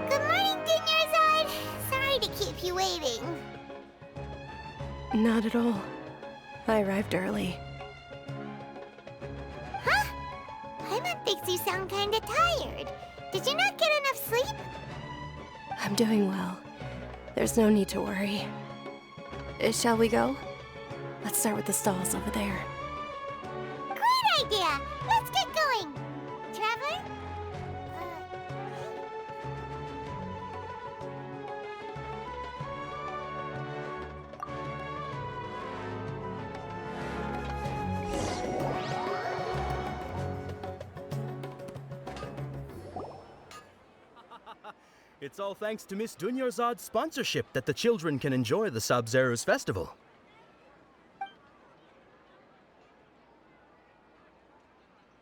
Good morning, Dinnerside. Sorry to keep you waiting. Not at all. I arrived early. Huh? Paimon thinks you sound kinda tired. Did you not get enough sleep? I'm doing well. There's no need to worry. Shall we go? Let's start with the stalls over there. Great idea! Let's get going! Traveler? It's all thanks to Miss Dunyarzad's sponsorship that the children can enjoy the Sub-Zero's festival.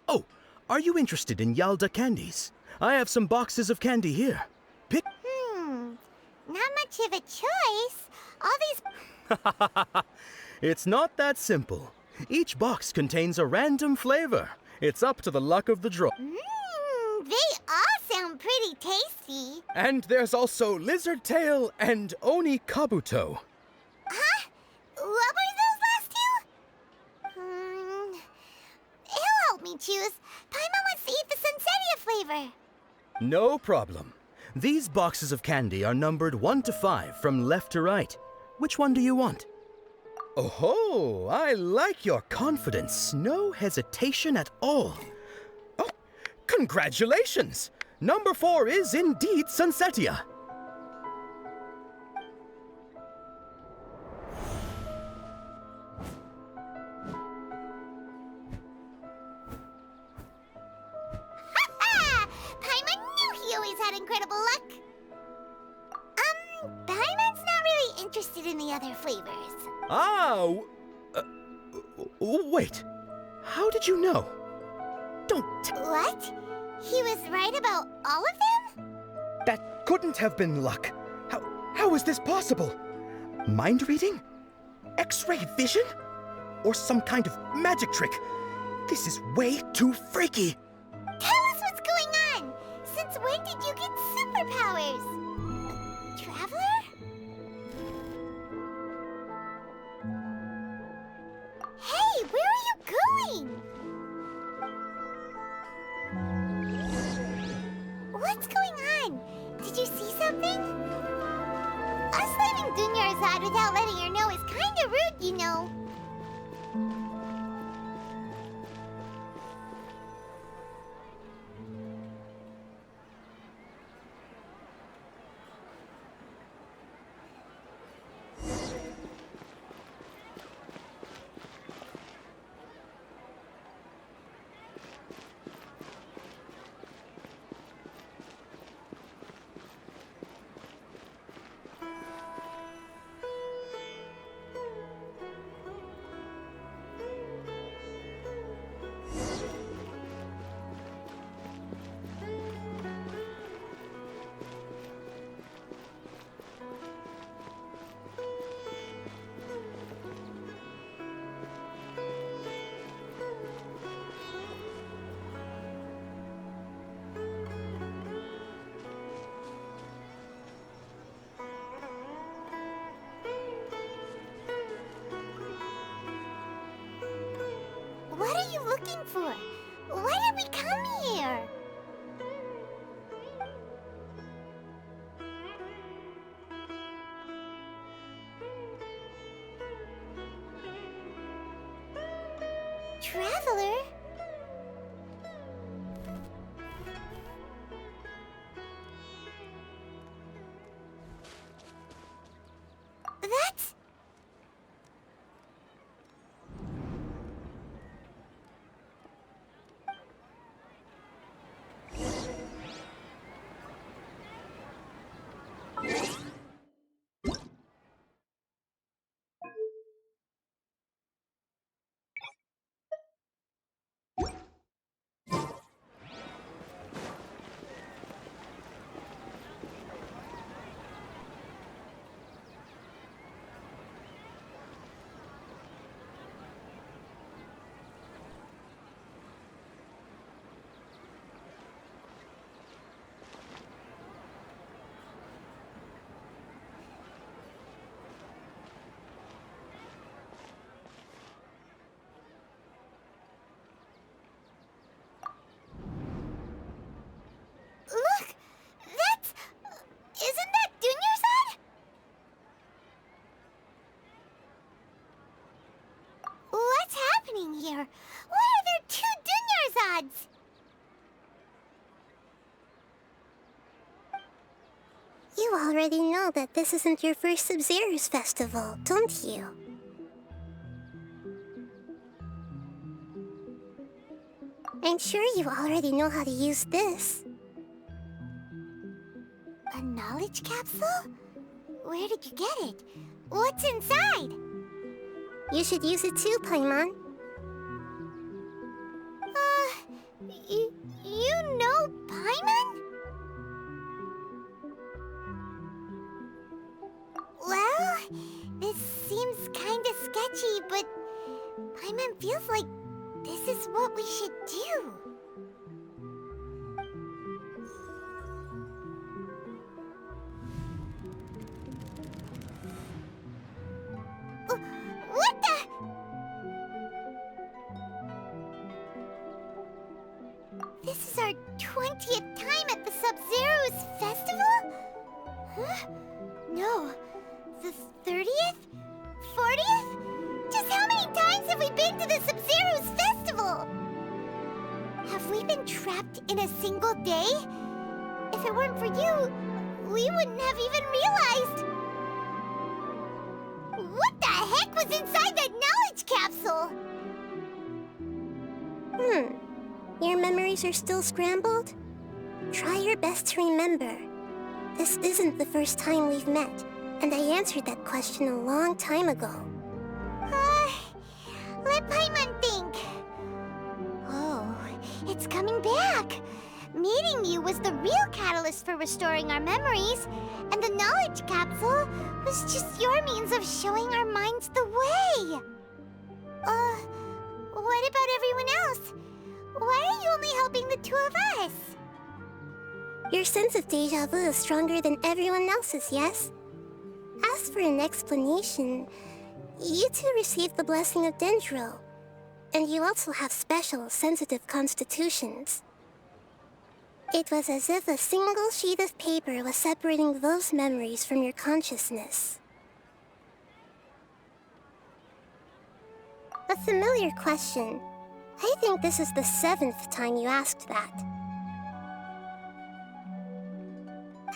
Oh, are you interested in Yalda candies? I have some boxes of candy here. Pick. Not much of a choice. All these... It's not that simple. Each box contains a random flavor. It's up to the luck of the draw. They all sound pretty tasty. And there's also Lizard Tail and Oni Kabuto. Huh? What were those last two? He'll help me choose. Paimon wants to eat the Sunsettia flavor. No problem. These boxes of candy are numbered 1 to 5 from left to right. Which one do you want? Oh, I like your confidence. No hesitation at all. Oh, congratulations! Number 4 is indeed Sunsettia. Paimon knew he always had incredible luck. Paimon's not really interested in the other flavors. Wait. How did you know? Don't What? He was right about all of them? That couldn't have been luck. How is this possible? Mind reading? X-ray vision? Or some kind of magic trick? This is way too freaky. Tell us what's going on! Since when did you get superpowers? Traveler? Hey, where are you going? What's going on? Did you see something? Us leaving Dunyarzad without letting her know is kinda rude, you know. What are you looking for? Why did we come here? Traveler? That's... You already know that this isn't your first Sub-Zero's festival, don't you? I'm sure you already know how to use this. A knowledge capsule? Where did you get it? What's inside? You should use it too, Paimon. You know Paimon? Well, this seems kinda sketchy, but Paimon feels like this is what we should do. What the? This is our 20th time at the Sub-Zero's festival? Huh? No. The 30th? 40th? Just how many times have we been to the Sub-Zero's festival? Have we been trapped in a single day? If it weren't for you, we wouldn't have even realized. What the heck was inside that knowledge capsule? Your memories are still scrambled? Try your best to remember. This isn't the first time we've met, and I answered that question a long time ago. Let Paimon think. Oh, it's coming back. Meeting you was the real catalyst for restoring our memories, and the knowledge capsule was just your means of showing our minds the way. What about everyone else? Why are you only helping the two of us? Your sense of deja vu is stronger than everyone else's, yes? As for an explanation, you two received the blessing of Dendro, and you also have special, sensitive constitutions. It was as if a single sheet of paper was separating those memories from your consciousness. A familiar question. I think this is the 7th time you asked that.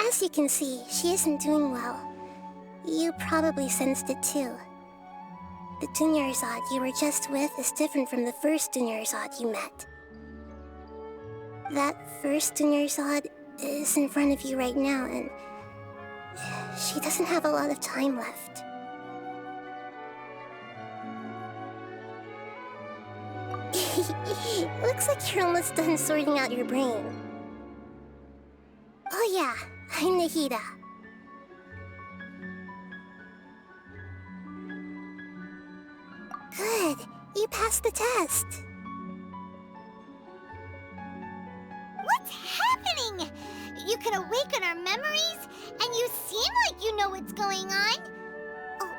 As you can see, she isn't doing well. You probably sensed it too. The Dunyarzad you were just with is different from the first Dunyarzad you met. That first Dunyarzad is in front of you right now, and she doesn't have a lot of time left. Looks like you're almost done sorting out your brain. Oh yeah, I'm Nahida. Good, you passed the test. What's happening? You can awaken our memories, and you seem like you know what's going on. Oh,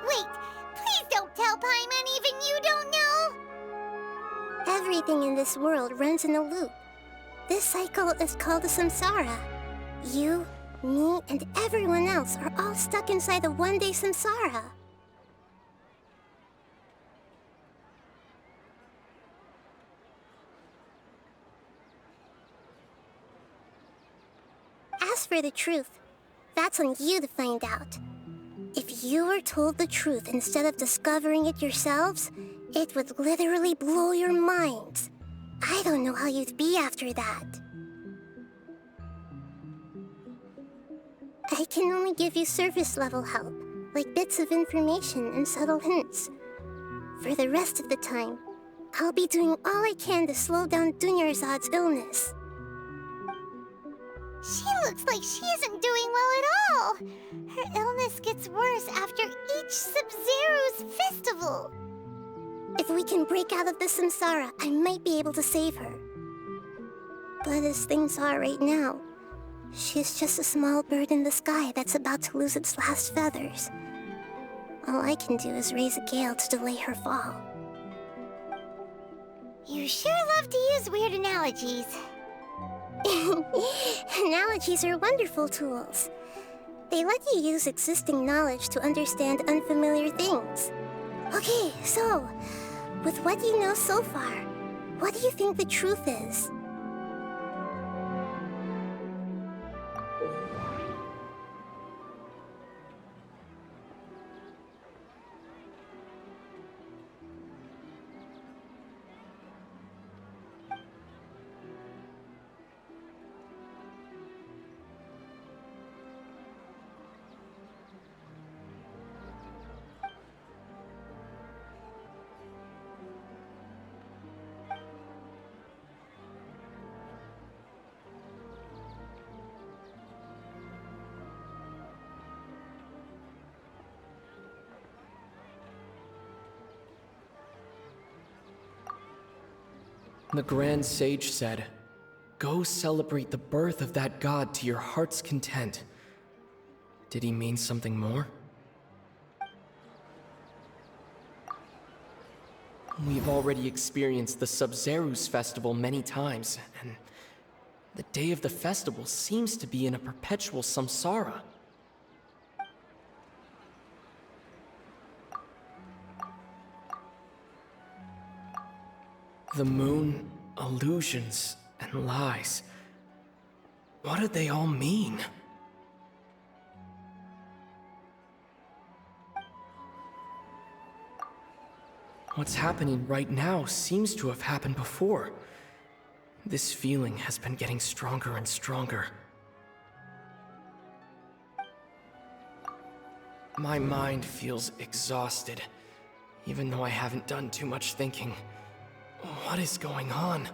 wait, please don't tell Paimon even you don't know. Everything in this world runs in a loop. This cycle is called a samsara. You, me, and everyone else are all stuck inside a one-day samsara. As for the truth, that's on you to find out. If you were told the truth instead of discovering it yourselves, it would literally blow your minds. I don't know how you'd be after that. I can only give you surface-level help, like bits of information and subtle hints. For the rest of the time, I'll be doing all I can to slow down Dunyarzad's illness. She looks like she isn't doing well at all. Her illness gets worse after each Sub-Zero's festival. If we can break out of the samsara, I might be able to save her. But as things are right now, she's just a small bird in the sky that's about to lose its last feathers. All I can do is raise a gale to delay her fall. You sure love to use weird analogies. Analogies are wonderful tools. They let you use existing knowledge to understand unfamiliar things. Okay, so, with what you know so far, what do you think the truth is? The Grand Sage said, "Go celebrate the birth of that god to your heart's content." Did he mean something more? We've already experienced the Sub-Zeru's festival many times, and the day of the festival seems to be in a perpetual samsara. The moon, illusions, and lies. What do they all mean? What's happening right now seems to have happened before. This feeling has been getting stronger and stronger. My mind feels exhausted, even though I haven't done too much thinking. What is going on?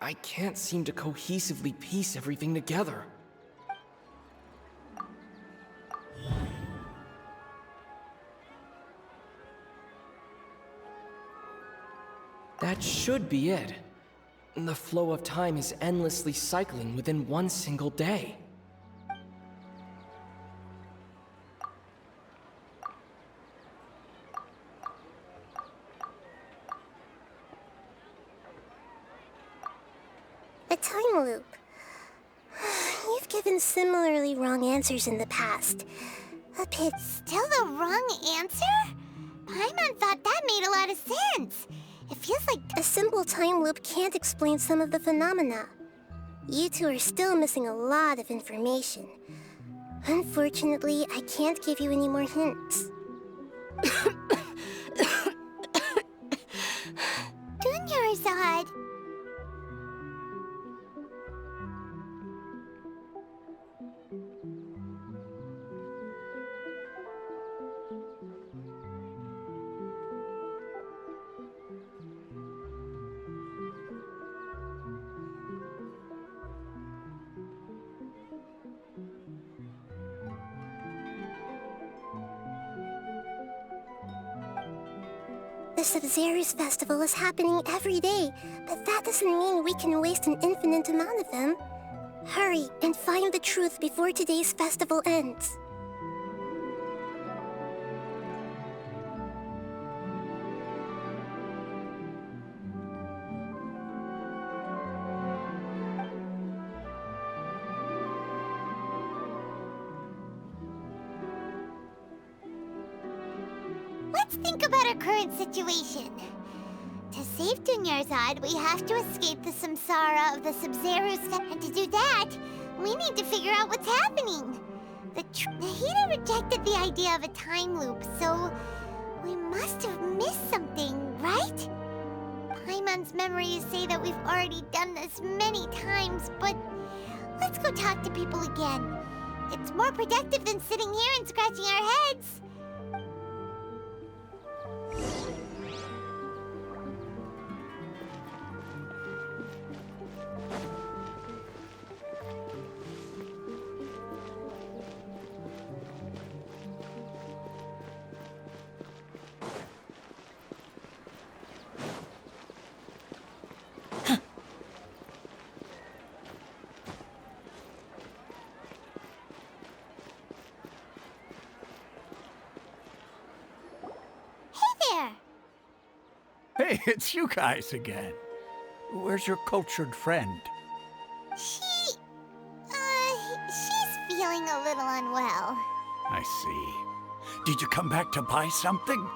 I can't seem to cohesively piece everything together. That should be it. The flow of time is endlessly cycling within one single day. A time loop. You've given similarly wrong answers in the past. A bit. Still the wrong answer? Paimon thought that made a lot of sense. It feels like A simple time loop can't explain some of the phenomena. You two are still missing a lot of information. Unfortunately, I can't give you any more hints. Dunyarzad. The Sub-Zeru's festival is happening every day, but that doesn't mean we can waste an infinite amount of them. Hurry and find the truth before today's festival ends. Let's think about our current situation. To save Dunyarzad, we have to escape the samsara of the Sub-Zeru's and to do that, we need to figure out what's happening. The Nahida rejected the idea of a time loop, so we must have missed something, right? Paimon's memories say that we've already done this many times, but let's go talk to people again. It's more productive than sitting here and scratching our heads. Hey, it's you guys again. Where's your cultured friend? She's feeling a little unwell. I see. Did you come back to buy something?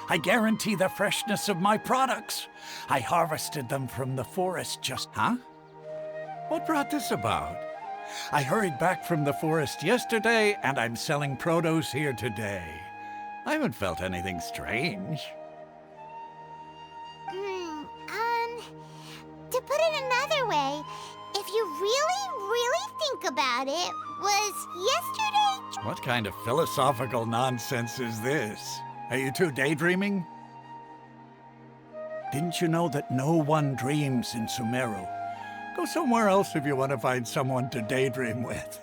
I guarantee the freshness of my products. I harvested them from the forest just... Huh? What brought this about? I hurried back from the forest yesterday, and I'm selling produce here today. I haven't felt anything strange. To put it another way, if you really think about it, was yesterday... What kind of philosophical nonsense is this? Are you two daydreaming? Didn't you know that no one dreams in Sumero? Go somewhere else if you want to find someone to daydream with.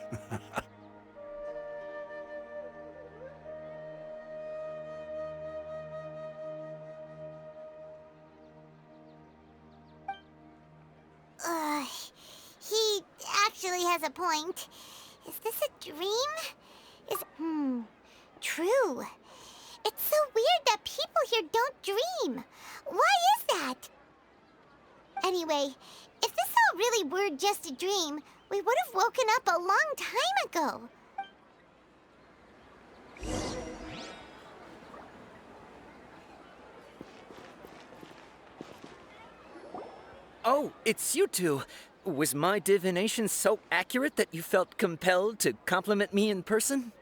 He actually has a point. Is this a dream? True. It's so weird that people here don't dream. Why is that? Anyway, if this all really were just a dream, we would have woken up a long time ago. Oh, it's you two. Was my divination so accurate that you felt compelled to compliment me in person?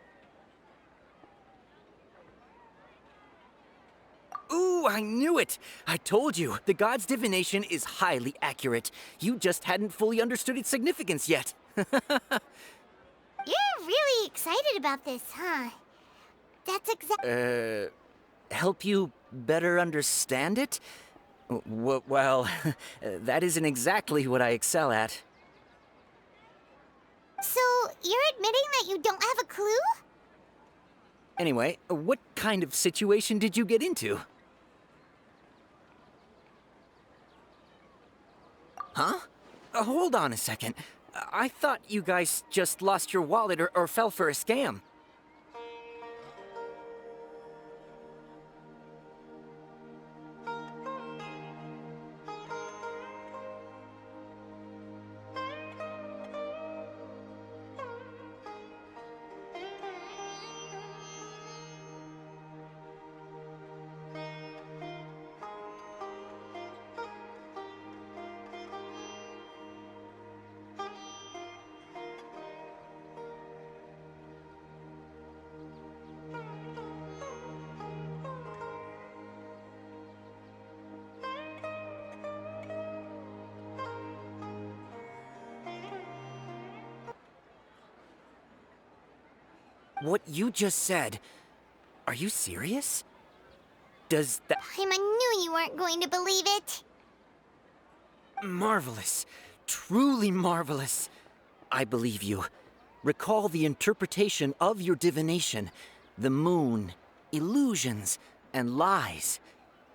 Ooh, I knew it! I told you, the god's divination is highly accurate. You just hadn't fully understood its significance yet. You're really excited about this, huh? That's exactly... Help you better understand it? Well, that isn't exactly what I excel at. So, you're admitting that you don't have a clue? Anyway, what kind of situation did you get into? Huh? Hold on a second. I thought you guys just lost your wallet or fell for a scam. What you just said, are you serious? Does that... I knew you weren't going to believe it. Marvelous. Truly marvelous. I believe you. Recall the interpretation of your divination. The moon, illusions, and lies.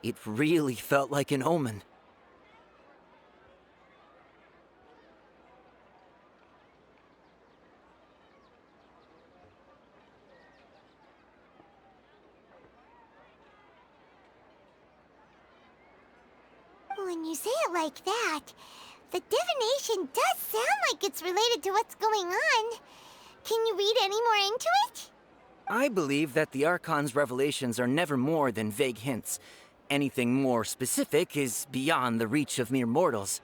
It really felt like an omen. When you say it like that, the divination does sound like it's related to what's going on. Can you read any more into it? I believe that the Archon's revelations are never more than vague hints. Anything more specific is beyond the reach of mere mortals.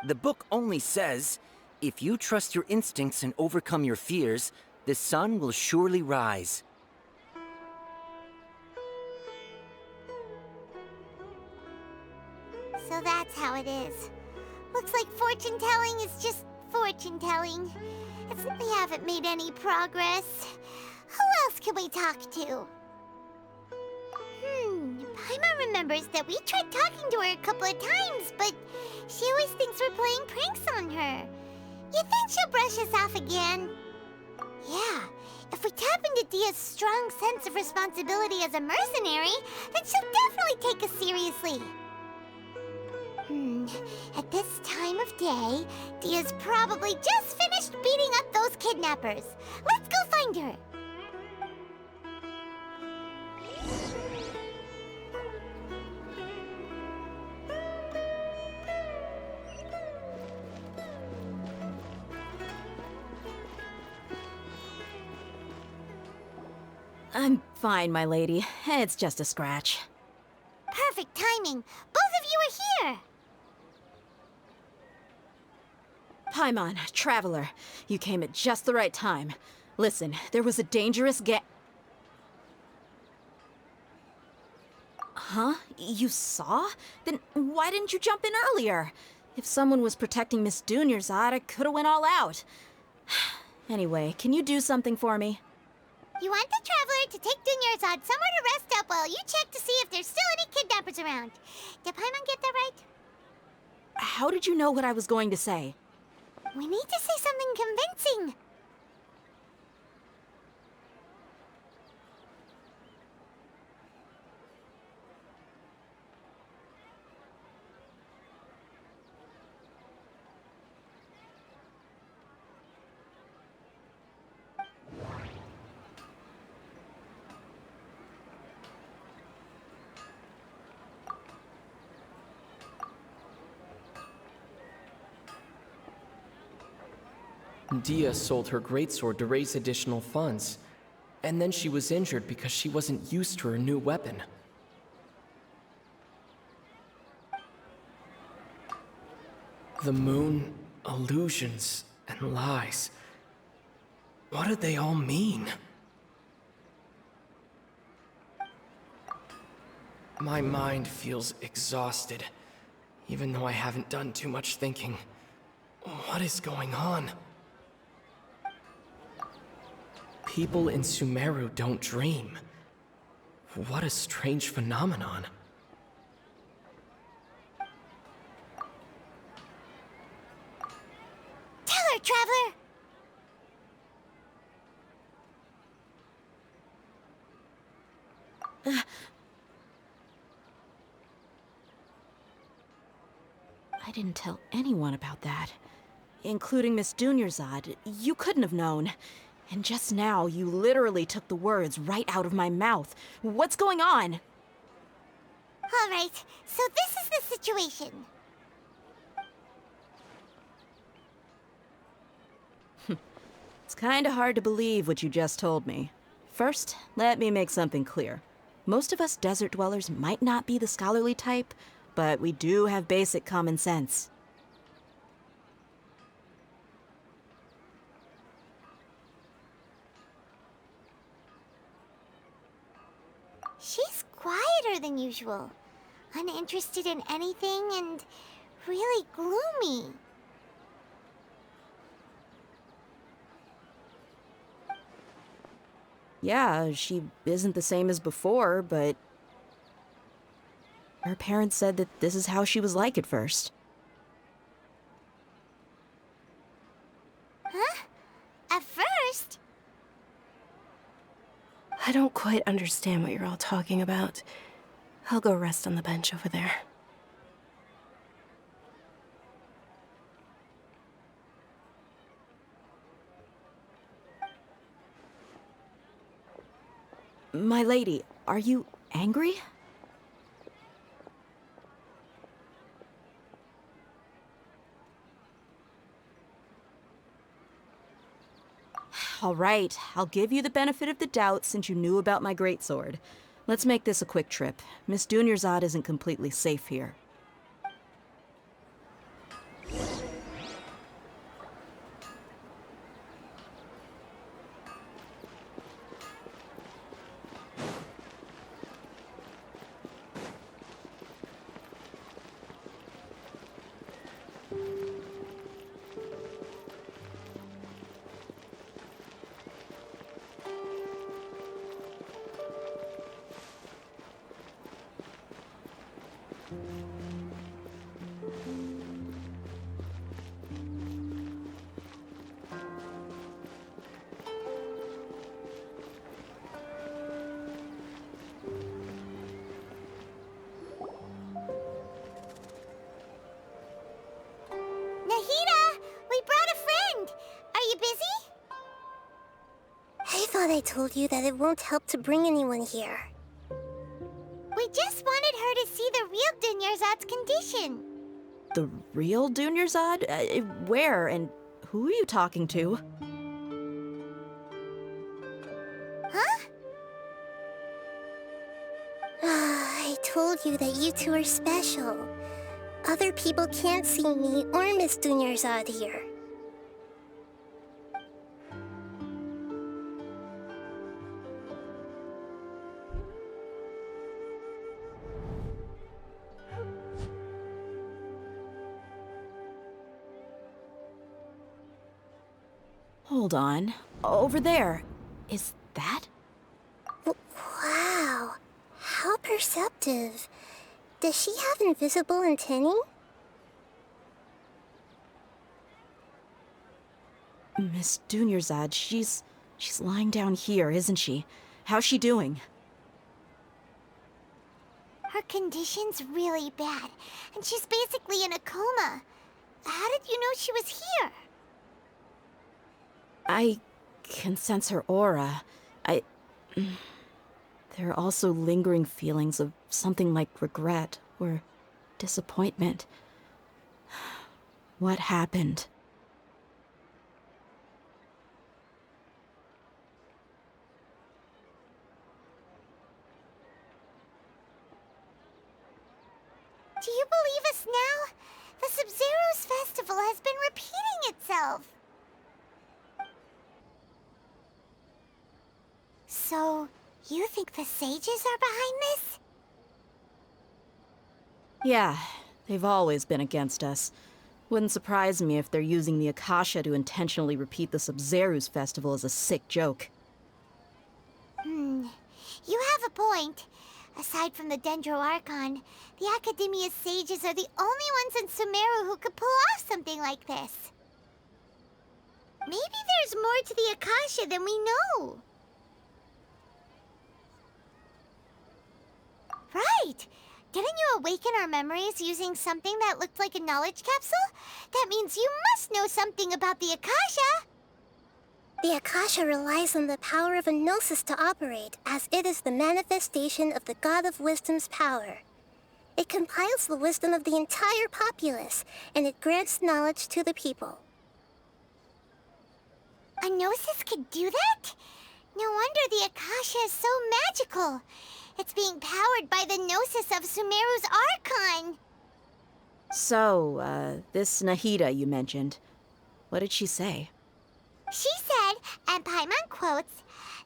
The book only says, if you trust your instincts and overcome your fears, the sun will surely rise. So that's how it is. Looks like fortune-telling is just fortune-telling. We haven't made any progress. Who else can we talk to? Paimon remembers that we tried talking to her a couple of times, but she always thinks we're playing pranks on her. You think she'll brush us off again? Yeah, if we tap into Dia's strong sense of responsibility as a mercenary, then she'll definitely take us seriously. At this time of day, Dia's probably just finished beating up those kidnappers. Let's go find her. I'm fine, my lady. It's just a scratch. Perfect timing. Both of you are here. Paimon, Traveler, you came at just the right time. Listen, there was a dangerous Huh? You saw? Then why didn't you jump in earlier? If someone was protecting Miss Dunyarzad, I could've went all out. Anyway, can you do something for me? You want the Traveler to take Dunyarzad somewhere to rest up while you check to see if there's still any kidnappers around. Did Paimon get that right? How did you know what I was going to say? We need to say something convincing. Dia sold her greatsword to raise additional funds, and then she was injured because she wasn't used to her new weapon. The moon, illusions, and lies. What do they all mean? My mind feels exhausted, even though I haven't done too much thinking. What is going on? People in Sumeru don't dream. What a strange phenomenon. Tell her, Traveler! I didn't tell anyone about that. Including Miss Dunyarzad. You couldn't have known. And just now, you literally took the words right out of my mouth. What's going on? All right, so this is the situation. It's kinda hard to believe what you just told me. First, let me make something clear. Most of us desert dwellers might not be the scholarly type, but we do have basic common sense. She's quieter than usual, uninterested in anything, and really gloomy. Yeah, she isn't the same as before, but her parents said that this is how she was like at first. Huh? At first? I don't quite understand what you're all talking about. I'll go rest on the bench over there. My lady, are you angry? All right, I'll give you the benefit of the doubt since you knew about my greatsword. Let's make this a quick trip. Miss Dunyarzad isn't completely safe here. Nahida, we brought a friend. Are you busy? I thought I told you that it won't help to bring anyone here. We just wanted her to see the real Dunyarzad's condition. The real Dunyarzad? Where and who are you talking to? Huh? I told you that you two are special. Other people can't see me or Miss Dunyarzad here. Hold on. Over there. Is that? perspective, does she have invisible antennae? Miss Dunyarzad, she's lying down here, isn't she? How's she doing? Her condition's really bad, and she's basically in a coma. How did you know she was here? I can sense her aura. There are also lingering feelings of something like regret or disappointment. What happened? Do you believe us now? The Sub-Zero's festival has been repeating itself. So, you think the sages are behind this? Yeah, they've always been against us. Wouldn't surprise me if they're using the Akasha to intentionally repeat the Sub-Zero's festival as a sick joke. You have a point. Aside from the Dendro Archon, the Academia's sages are the only ones in Sumeru who could pull off something like this. Maybe there's more to the Akasha than we know. Right! Didn't you awaken our memories using something that looked like a knowledge capsule? That means you must know something about the Akasha! The Akasha relies on the power of a gnosis to operate, as it is the manifestation of the God of Wisdom's power. It compiles the wisdom of the entire populace, and it grants knowledge to the people. A gnosis could do that? No wonder the Akasha is so magical. It's being powered by the gnosis of Sumeru's Archon. So, this Nahida you mentioned, what did she say? She said, and Paimon quotes,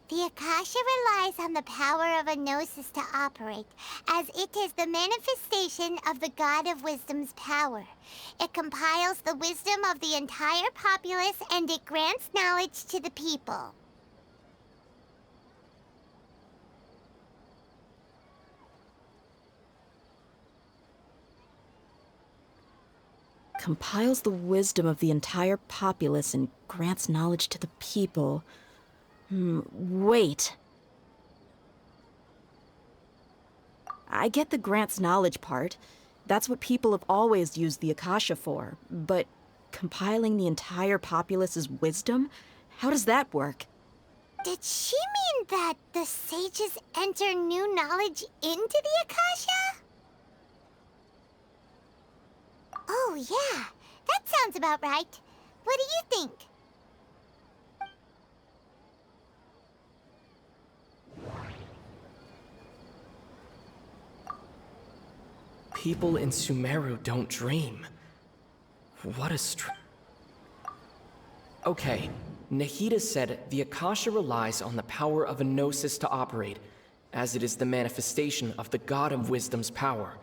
"The Akasha relies on the power of a gnosis to operate, as it is the manifestation of the God of Wisdom's power. It compiles the wisdom of the entire populace, and it grants knowledge to the people." Compiles the wisdom of the entire populace and grants knowledge to the people. Wait. I get the grants knowledge part. That's what people have always used the Akasha for. But compiling the entire populace's wisdom? How does that work? Did she mean that the sages enter new knowledge into the Akasha? Oh, yeah. That sounds about right. What do you think? People in Sumeru don't dream. What a Okay, Nahida said the Akasha relies on the power of a gnosis to operate, as it is the manifestation of the God of Wisdom's power.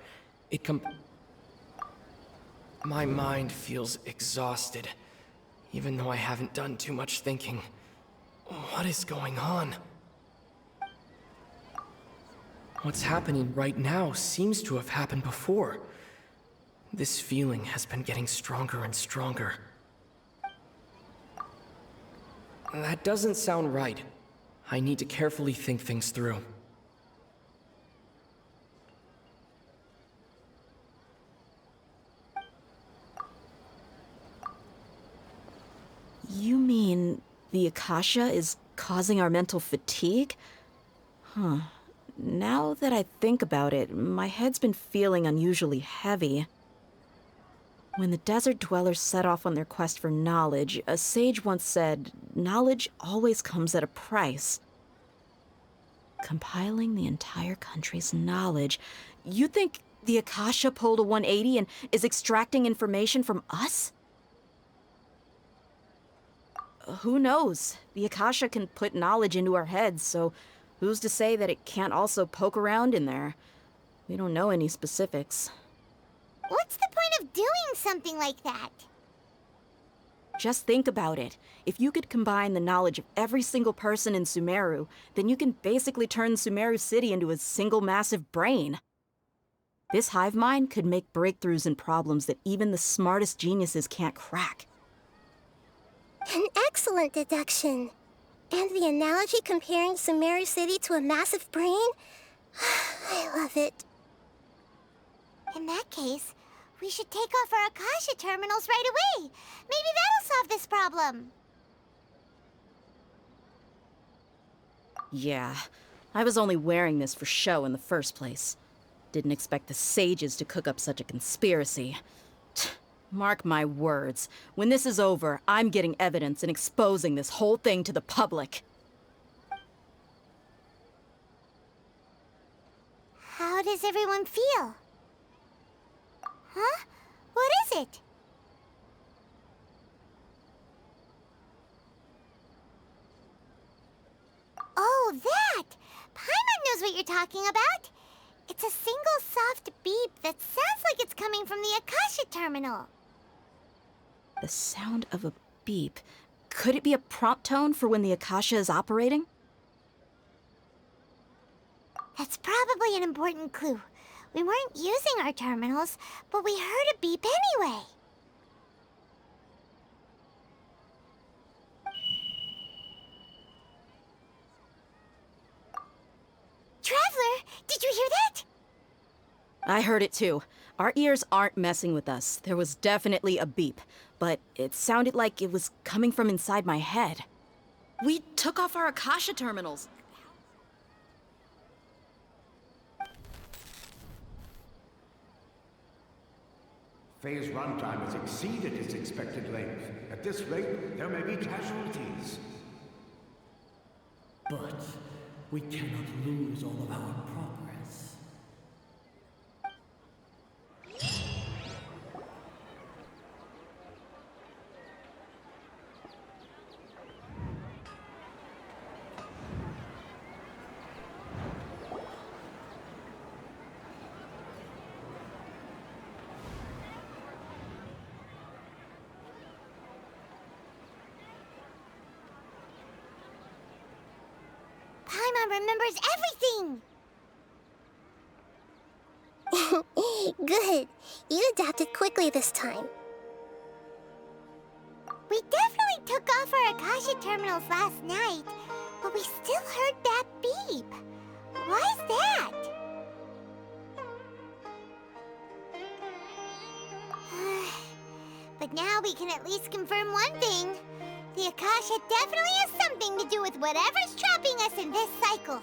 My mind feels exhausted, even though I haven't done too much thinking. What is going on? What's happening right now seems to have happened before. This feeling has been getting stronger and stronger. That doesn't sound right. I need to carefully think things through. You mean the Akasha is causing our mental fatigue? Huh. Now that I think about it, my head's been feeling unusually heavy. When the desert dwellers set off on their quest for knowledge, a sage once said, knowledge always comes at a price. Compiling the entire country's knowledge. You think the Akasha pulled a 180 and is extracting information from us? Who knows? The Akasha can put knowledge into our heads, so who's to say that it can't also poke around in there? We don't know any specifics. What's the point of doing something like that? Just think about it. If you could combine the knowledge of every single person in Sumeru, then you can basically turn Sumeru City into a single massive brain. This hive mind could make breakthroughs in problems that even the smartest geniuses can't crack. An excellent deduction. And the analogy comparing Sumeri City to a massive brain? I love it. In that case, we should take off our Akasha terminals right away. Maybe that'll solve this problem. Yeah, I was only wearing this for show in the first place. Didn't expect the sages to cook up such a conspiracy. Mark my words, when this is over, I'm getting evidence and exposing this whole thing to the public. How does everyone feel? Huh? What is it? Oh, that! Paimon knows what you're talking about. It's a single soft beep that sounds like it's coming from the Akasha terminal. The sound of a beep. Could it be a prompt tone for when the Akasha is operating? That's probably an important clue. We weren't using our terminals, but we heard a beep anyway. Traveler, did you hear that? I heard it too. Our ears aren't messing with us. There was definitely a beep, but it sounded like it was coming from inside my head. We took off our Akasha terminals. Phase runtime has exceeded its expected length. At this rate, there may be casualties. But we cannot lose all of our progress. Paimon remembers everything! Good. You adapted quickly this time. We definitely took off our Akasha terminals last night, but we still heard that beep. Why's that? But now we can at least confirm one thing. The Akasha definitely has something to do with whatever's trapping us in this cycle.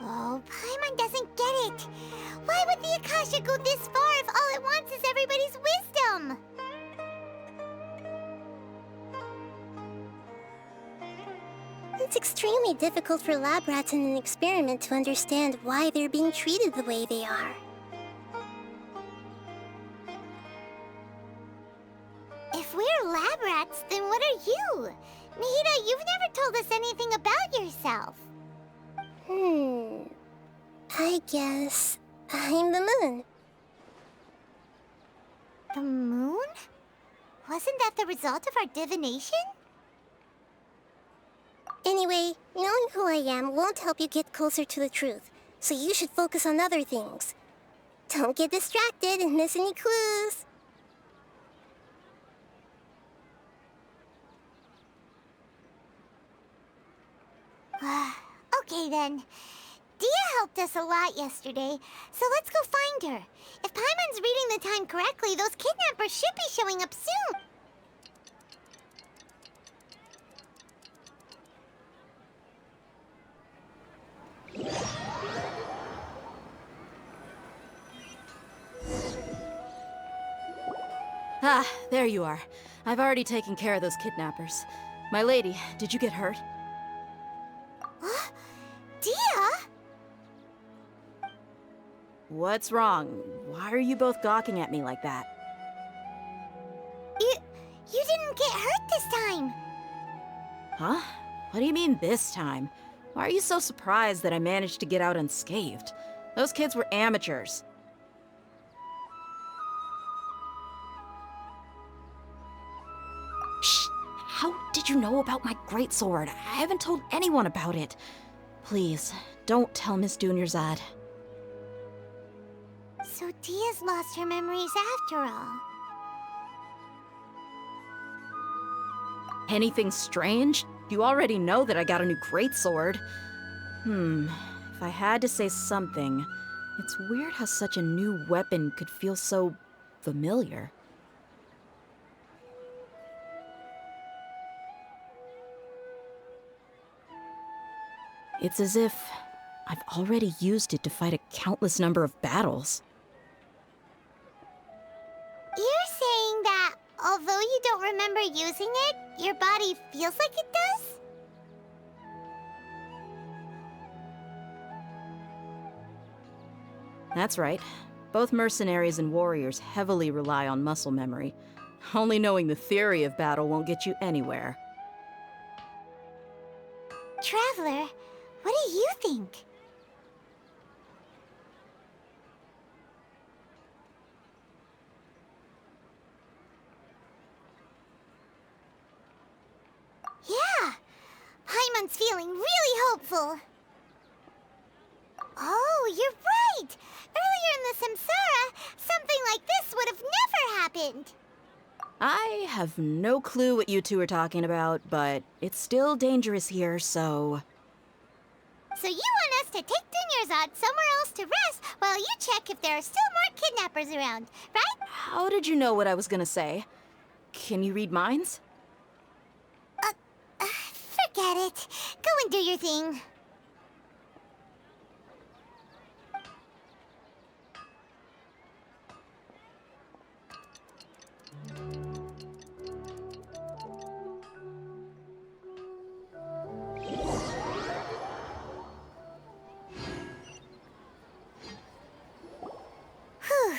Oh, Paimon doesn't get it. Why would the Akasha go this far if all it wants is everybody's wisdom? It's extremely difficult for lab rats in an experiment to understand why they're being treated the way they are. If we're lab rats, then what are you? Nahida, you've never told us anything about yourself. I guess I'm the moon. The moon? Wasn't that the result of our divination? Anyway, knowing who I am won't help you get closer to the truth, so you should focus on other things. Don't get distracted and miss any clues. Okay then. Dia helped us a lot yesterday, so let's go find her. If Paimon's reading the time correctly, those kidnappers should be showing up soon. Ah, there you are. I've already taken care of those kidnappers. My lady, did you get hurt? Dia? What's wrong? Why are you both gawking at me like that? You didn't get hurt this time. Huh? What do you mean this time? Why are you so surprised that I managed to get out unscathed? Those kids were amateurs. Shh! How did you know about my greatsword? I haven't told anyone about it. Please, don't tell Miss Dunyarzad. So Dia's lost her memories after all. Anything strange? You already know that I got a new greatsword. If I had to say something, it's weird how such a new weapon could feel so familiar. It's as if I've already used it to fight a countless number of battles. You're saying that although you don't remember using it, your body feels like it does? That's right. Both mercenaries and warriors heavily rely on muscle memory. Only knowing the theory of battle won't get you anywhere. Traveler, what do you think? Yeah, Paimon's feeling really hopeful. Oh, you're right! Earlier in the Samsara, something like this would have never happened. I have no clue what you two are talking about, but it's still dangerous here, so... So you want us to take Dunyarzad somewhere else to rest while you check if there are still more kidnappers around, right? How did you know what I was gonna say? Can you read minds? Forget it. Go and do your thing. Whew.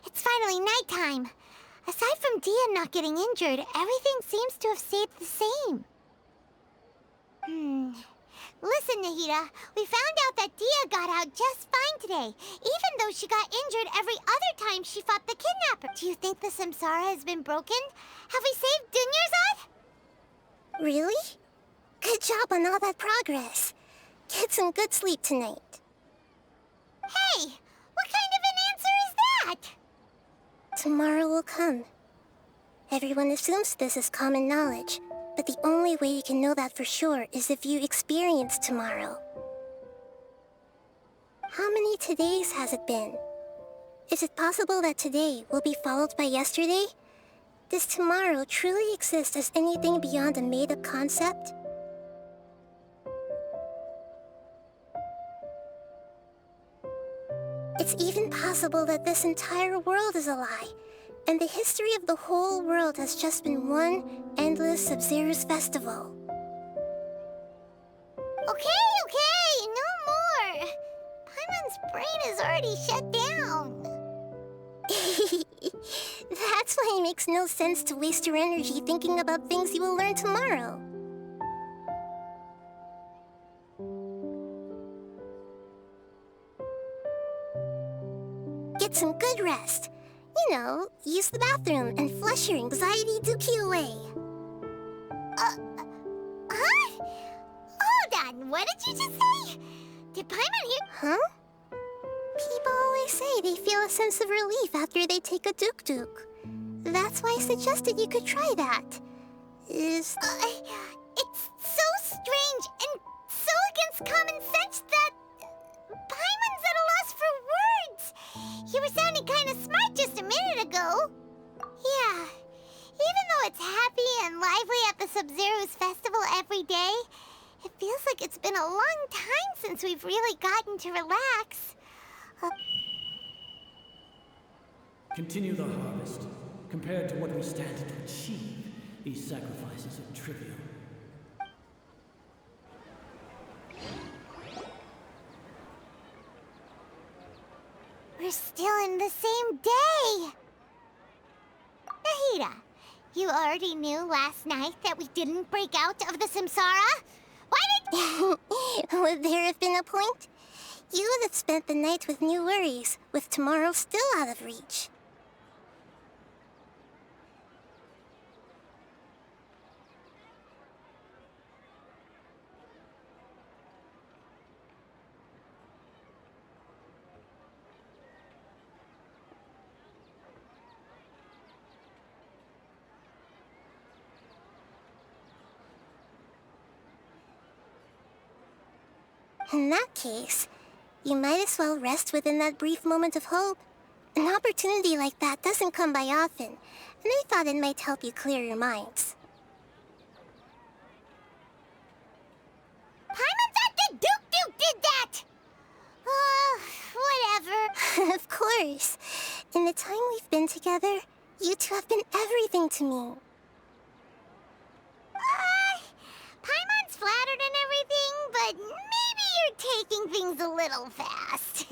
It's finally nighttime. Aside from Dia not getting injured, everything seems to have stayed the same. Listen, Nahida, we found out that Dia got out just fine today, even though she got injured every other time she fought the kidnapper. Do you think the Samsara has been broken? Have we saved Dunyarzad? Really? Good job on all that progress. Get some good sleep tonight. Hey, what kind of an answer is that? Tomorrow will come. Everyone assumes this is common knowledge, but the only way you can know that for sure is if you experience tomorrow. How many todays has it been? Is it possible that today will be followed by yesterday? Does tomorrow truly exist as anything beyond a made-up concept? It's even possible that this entire world is a lie, and the history of the whole world has just been one endless Sub-Zero's festival. Okay, no more. Paimon's brain is already shut down. That's why it makes no sense to waste your energy thinking about things you will learn tomorrow. Get some good rest. You know, use the bathroom and flush your anxiety dookie away. Huh? Hold on, what did you just say? Did Paimon hear? Huh? People always say they feel a sense of relief after they take a duk-duk. That's why I suggested you could try that. It's so strange and so against common sense that Paimon's at a loss for words. You were sounding kind of smart just a minute ago. Yeah, even though it's happy and lively at the Sub-Zero's festival every day, it feels like it's been a long time since we've really gotten to relax. Continue the harvest. Compared to what we stand to achieve, these sacrifices are trivial. We're still in the same day! Nahida, you already knew last night that we didn't break out of the Samsara? Why did... Would there have been a point? You would have spent the night with new worries, with tomorrow still out of reach. In that case, you might as well rest within that brief moment of hope. An opportunity like that doesn't come by often, and I thought it might help you clear your minds. Paimon thought that Duke did that! Whatever. Of course. In the time we've been together, you two have been everything to me. Paimon's flattered and everything, but maybe you're taking things a little fast.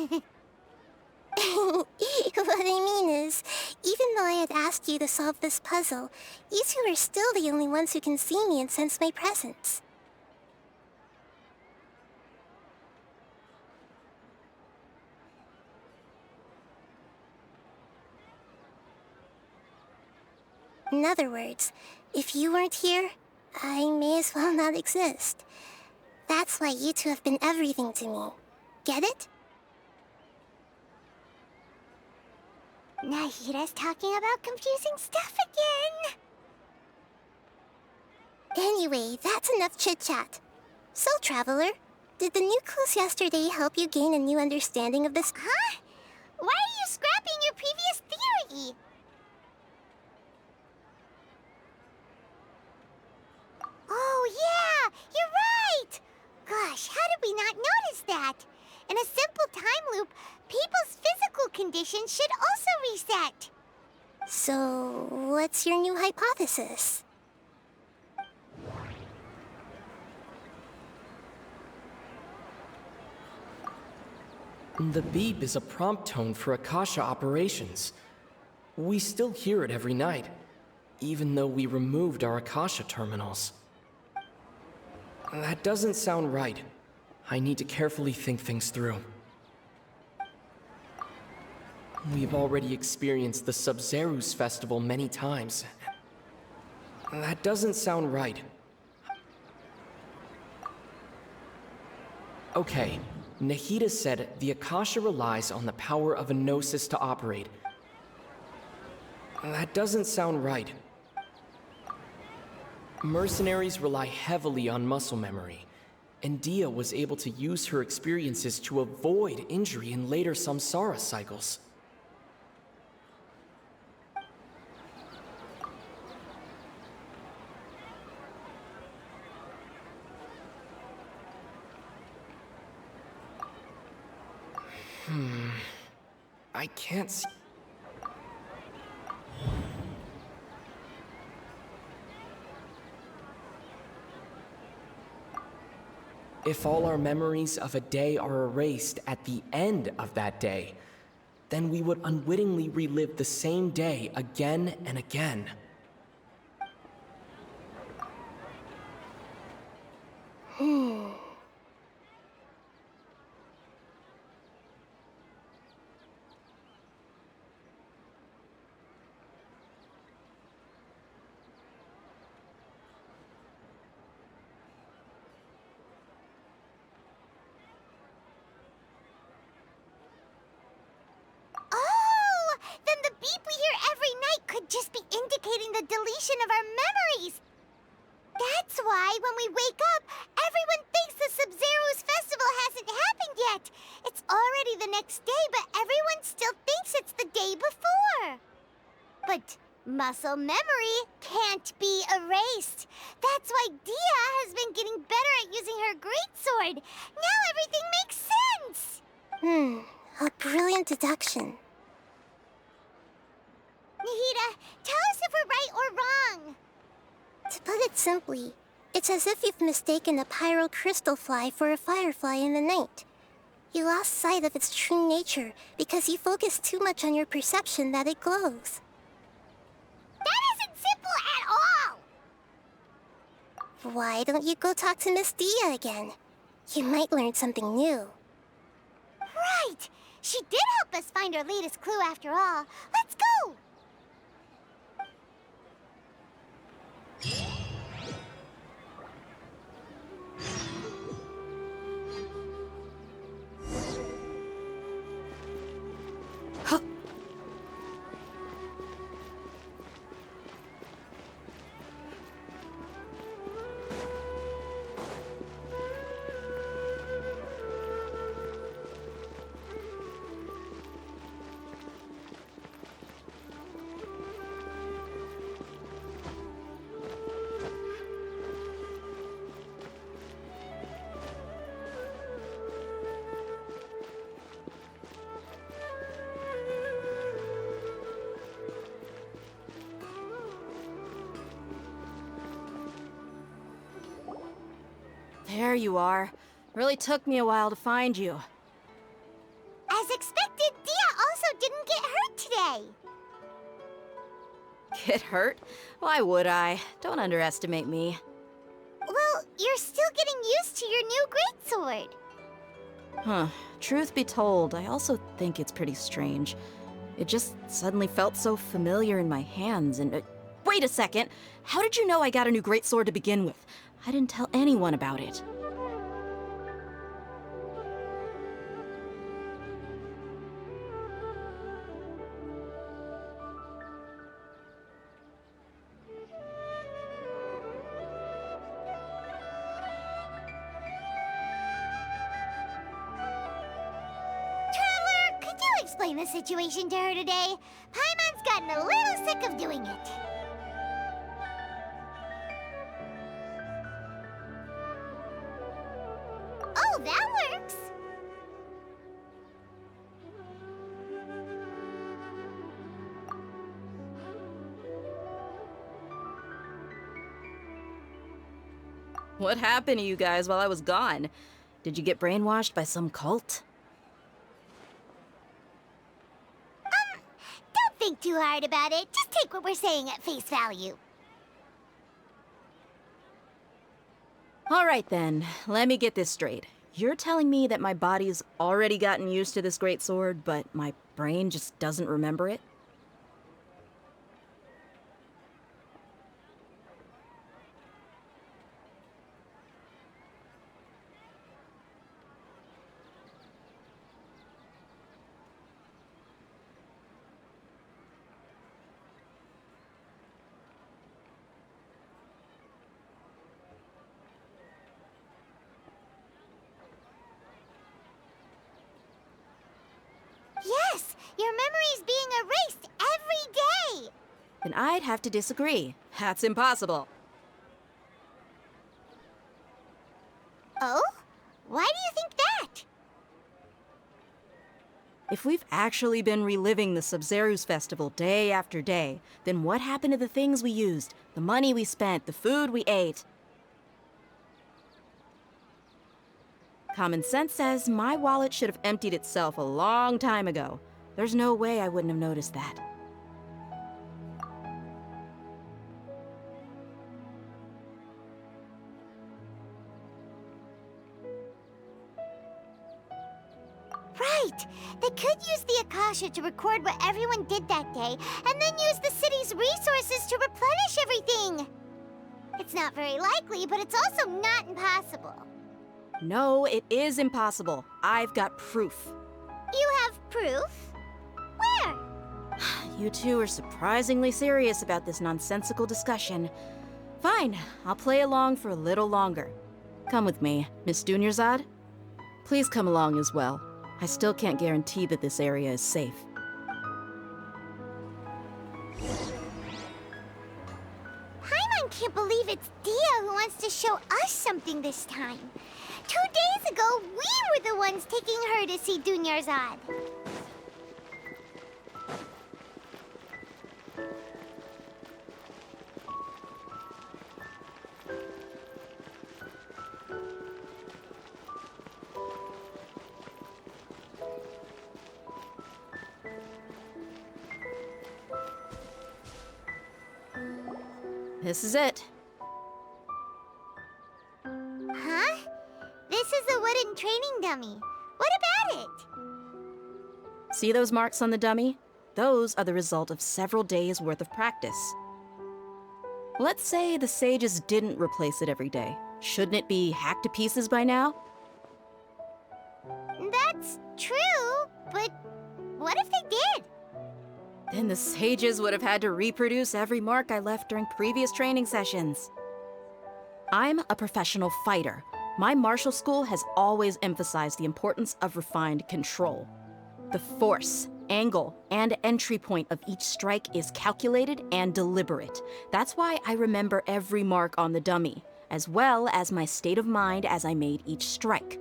What I mean is, even though I had asked you to solve this puzzle, you two are still the only ones who can see me and sense my presence. In other words, if you weren't here, I may as well not exist. That's why you two have been everything to me. Get it? Nahida's talking about confusing stuff again. Anyway, that's enough chit-chat. So, Traveler, did the new clues yesterday help you gain a new understanding of this? Huh? Why are you scrapping your previous theory? Oh, yeah! You're right! Gosh, how did we not notice that? In a simple time loop, people's physical conditions should also reset. So, what's your new hypothesis? The beep is a prompt tone for Akasha operations. We still hear it every night, even though we removed our Akasha terminals. That doesn't sound right. I need to carefully think things through. We've already experienced the Sub-Zeru's festival many times. That doesn't sound right. Okay, Nahida said the Akasha relies on the power of a gnosis to operate. That doesn't sound right. Mercenaries rely heavily on muscle memory, and Dia was able to use her experiences to avoid injury in later samsara cycles. I can't see. If all our memories of a day are erased at the end of that day, then we would unwittingly relive the same day again and again. Just be indicating the deletion of our memories. That's why when we wake up, everyone thinks the Sub-Zeru's festival hasn't happened yet. It's already the next day, but everyone still thinks it's the day before. But muscle memory can't be erased. That's why Dia has been getting better at using her greatsword. Now everything makes sense. A brilliant deduction. Nahida, tell us if we're right or wrong. To put it simply, it's as if you've mistaken a pyro crystal fly for a firefly in the night. You lost sight of its true nature because you focused too much on your perception that it glows. That isn't simple at all! Why don't you go talk to Miss Dia again? You might learn something new. Right! She did help us find our latest clue after all. Let's go! There you are. Really took me a while to find you. As expected, Dia also didn't get hurt today. Get hurt? Why would I? Don't underestimate me. Well, you're still getting used to your new greatsword. Huh. Truth be told, I also think it's pretty strange. It just suddenly felt so familiar in my hands and... wait a second! How did you know I got a new greatsword to begin with? I didn't tell anyone about it. Traveler, could you explain the situation to her today? Paimon's gotten a little sick of doing it. Oh, that works. What happened to you guys while I was gone? Did you get brainwashed by some cult? Don't think too hard about it. Just take what we're saying at face value. All right then, let me get this straight. You're telling me that my body's already gotten used to this greatsword, but my brain just doesn't remember it? Yes, your memory's being erased every day. Then I'd have to disagree. That's impossible. Oh? Why do you think that? If we've actually been reliving the Sub-Zeru's festival day after day, then what happened to the things we used, the money we spent, the food we ate? Common sense says my wallet should have emptied itself a long time ago. There's no way I wouldn't have noticed that. Right! They could use the Akasha to record what everyone did that day, and then use the city's resources to replenish everything! It's not very likely, but it's also not impossible. No, it is impossible. I've got proof. You have proof? Where? You two are surprisingly serious about this nonsensical discussion. Fine, I'll play along for a little longer. Come with me, Miss Dunyarzad. Please come along as well. I still can't guarantee that this area is safe. Paimon can't believe it's Dia who wants to show us something this time. 2 days ago, we were the ones taking her to see Dunyarzad. This is it. Huh? This is a wooden training dummy. What about it? See those marks on the dummy? Those are the result of several days' worth of practice. Let's say the sages didn't replace it every day. Shouldn't it be hacked to pieces by now? That's true, but what if they did? Then the sages would have had to reproduce every mark I left during previous training sessions. I'm a professional fighter. My martial school has always emphasized the importance of refined control. The force, angle, and entry point of each strike is calculated and deliberate. That's why I remember every mark on the dummy, as well as my state of mind as I made each strike.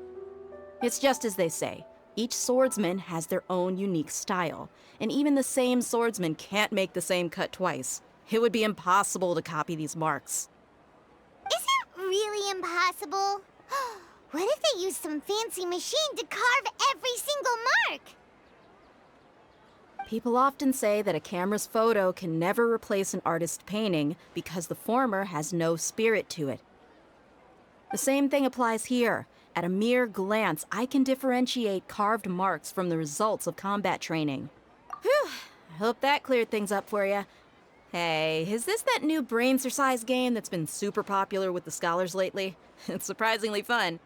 It's just as they say, each swordsman has their own unique style, and even the same swordsman can't make the same cut twice. It would be impossible to copy these marks. Is it really impossible? What if they use some fancy machine to carve every single mark? People often say that a camera's photo can never replace an artist's painting because the former has no spirit to it. The same thing applies here. At a mere glance, I can differentiate carved marks from the results of combat training. Whew, I hope that cleared things up for you. Hey, is this that new brain-exercise game that's been super popular with the scholars lately? It's surprisingly fun.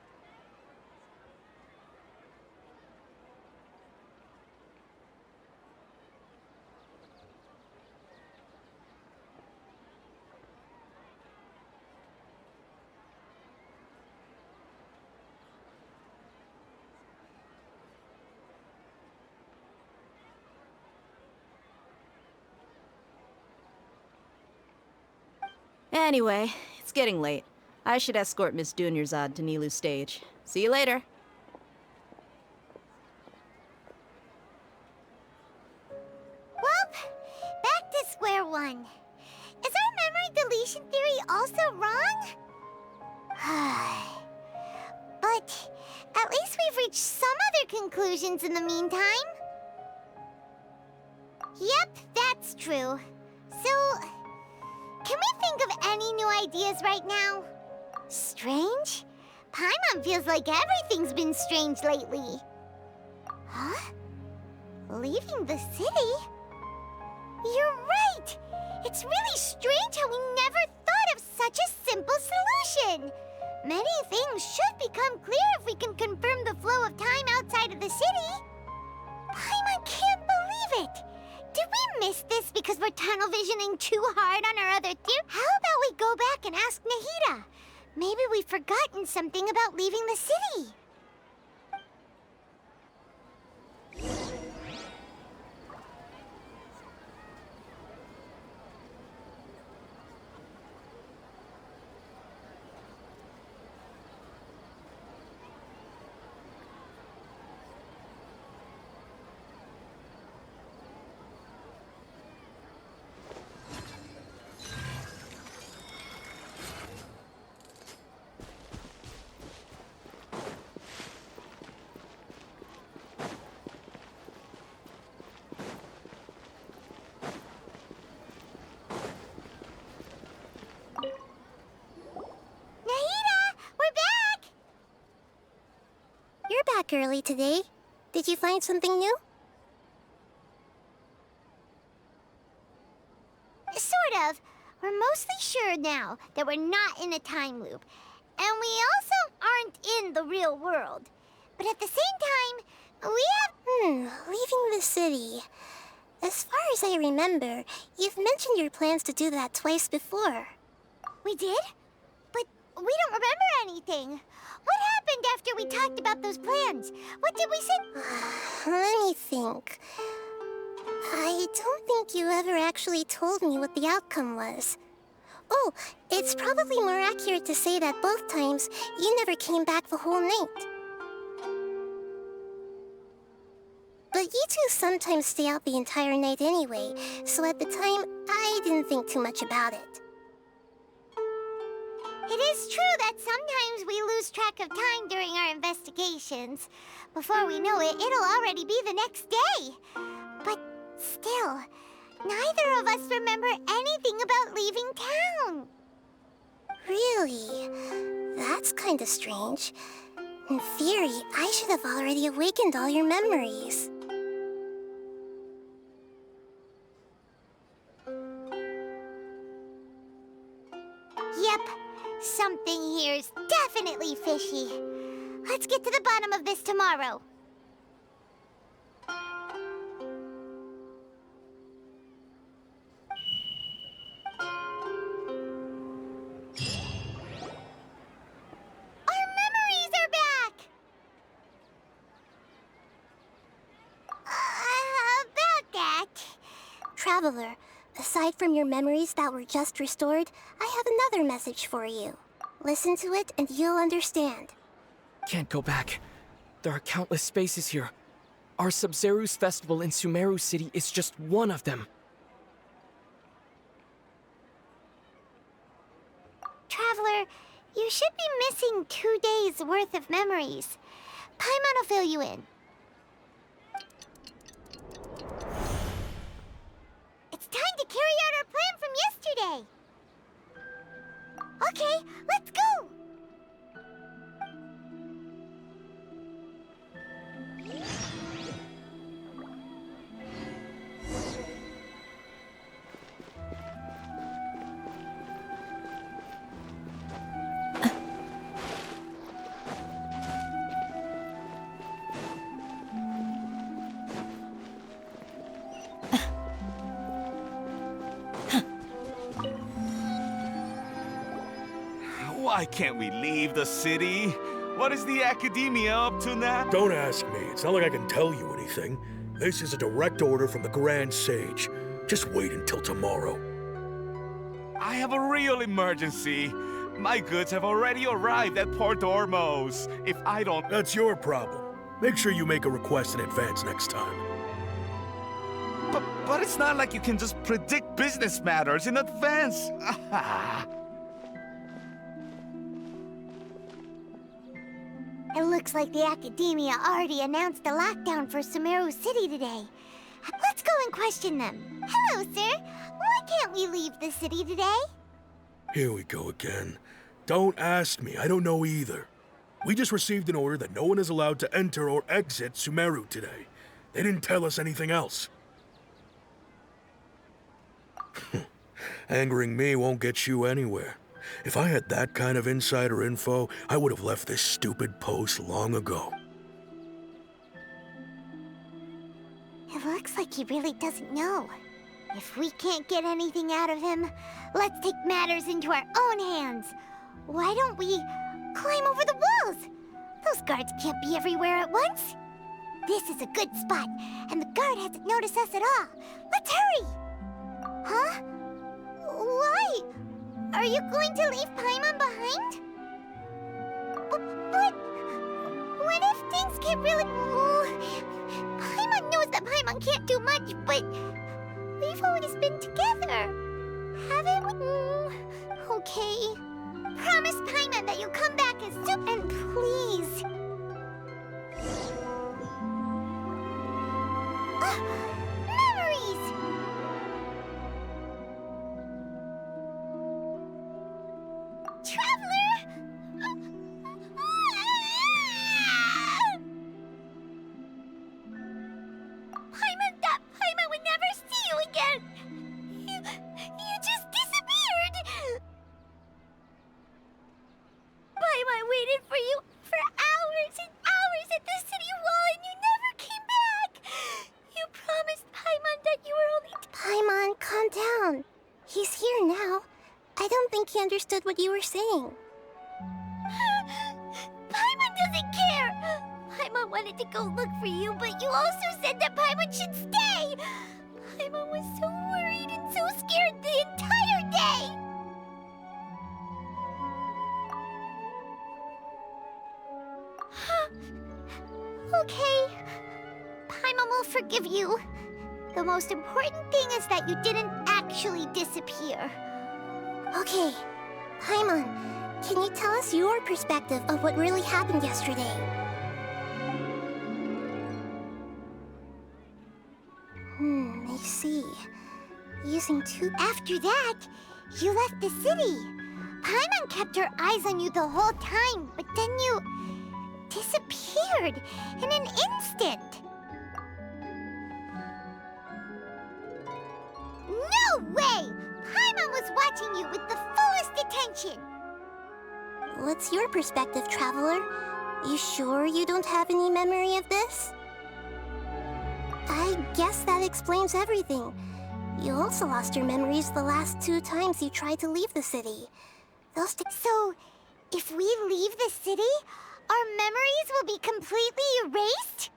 Anyway, it's getting late. I should escort Miss Dunyarzad to Nilu's stage. See you later. Well, back to square one. Is our memory deletion theory also wrong? But at least we've reached some other conclusions in the meantime. Yep, that's true. So, can we think of any new ideas right now? Strange? Paimon feels like everything's been strange lately. Huh? Leaving the city? You're right! It's really strange how we never thought of such a simple solution! Many things should become clear if we can confirm the flow of time outside of the city. Paimon can't believe it! Did we miss this because we're tunnel visioning too hard on our other theory? How about we go back and ask Nahida? Maybe we've forgotten something about leaving the city. Back early today. Did you find something new? Sort of. We're mostly sure now that we're not in a time loop. And we also aren't in the real world. But at the same time, we have... Leaving the city. As far as I remember, you've mentioned your plans to do that twice before. We did? But we don't remember anything. What happened after we talked about those plans? What did we say? Let me think. I don't think you ever actually told me what the outcome was. Oh, it's probably more accurate to say that both times you never came back the whole night. But you two sometimes stay out the entire night anyway, so at the time, I didn't think too much about it. It is true that sometimes we lose track of time during our investigations. Before we know it, it'll already be the next day. But still, neither of us remember anything about leaving town. Really? That's kind of strange. In theory, I should have already awakened all your memories. Yep. Something here's definitely fishy. Let's get to the bottom of this tomorrow. Our memories are back! About that... Traveler, aside from your memories that were just restored, I have another message for you. Listen to it and you'll understand. Can't go back. There are countless spaces here. Our Sub-Zeru's festival in Sumeru City is just one of them. Traveler, You should be missing 2 days worth of memories. Paimon will fill you in. It's time to carry out our plan from yesterday. Okay, let's go! Why can't we leave the city? What is the academia up to now? Don't ask me. It's not like I can tell you anything. This is a direct order from the Grand Sage. Just wait until tomorrow. I have a real emergency. My goods have already arrived at Port Ormos. If I don't... That's your problem. Make sure you make a request in advance next time. But it's not like you can just predict business matters in advance. It looks like the Academia already announced a lockdown for Sumero City today. Let's go and question them. Hello, sir. Why can't we leave the city today? Here we go again. Don't ask me. I don't know either. We just received an order that no one is allowed to enter or exit Sumero today. They didn't tell us anything else. Angering me won't get you anywhere. If I had that kind of insider info, I would have left this stupid post long ago. It looks like he really doesn't know. If we can't get anything out of him, let's take matters into our own hands. Why don't we climb over the walls? Those guards can't be everywhere at once. This is a good spot, and the guard hasn't noticed us at all. Let's hurry! Huh? Why? Are you going to leave Paimon behind? But what if things get really... Paimon knows that Paimon can't do much, but we've always been together, haven't we? Okay. Promise Paimon that you'll come back as soon... And please... Memories! Traveler! Paimon would never see you again! You just disappeared! Paimon waited for you for hours and hours at the city wall and you never came back! You promised Paimon that you were only... Paimon, calm down. He's here now. I don't think he understood what you were saying. Paimon doesn't care! Paimon wanted to go look for you, but you also said that Paimon should stay! Paimon was so worried and so scared the entire day! Okay. Paimon will forgive you. The most important thing is that you didn't actually disappear. Okay, Paimon, can you tell us your perspective of what really happened yesterday? I see. Using two... After that, you left the city. Paimon kept her eyes on you the whole time, but then you... disappeared in an instant. No way! Paimon was watching you with the fullest attention. What's your perspective, Traveler? You sure you don't have any memory of this? I guess that explains everything. You also lost your memories the last 2 times you tried to leave the city. So, if we leave the city, our memories will be completely erased?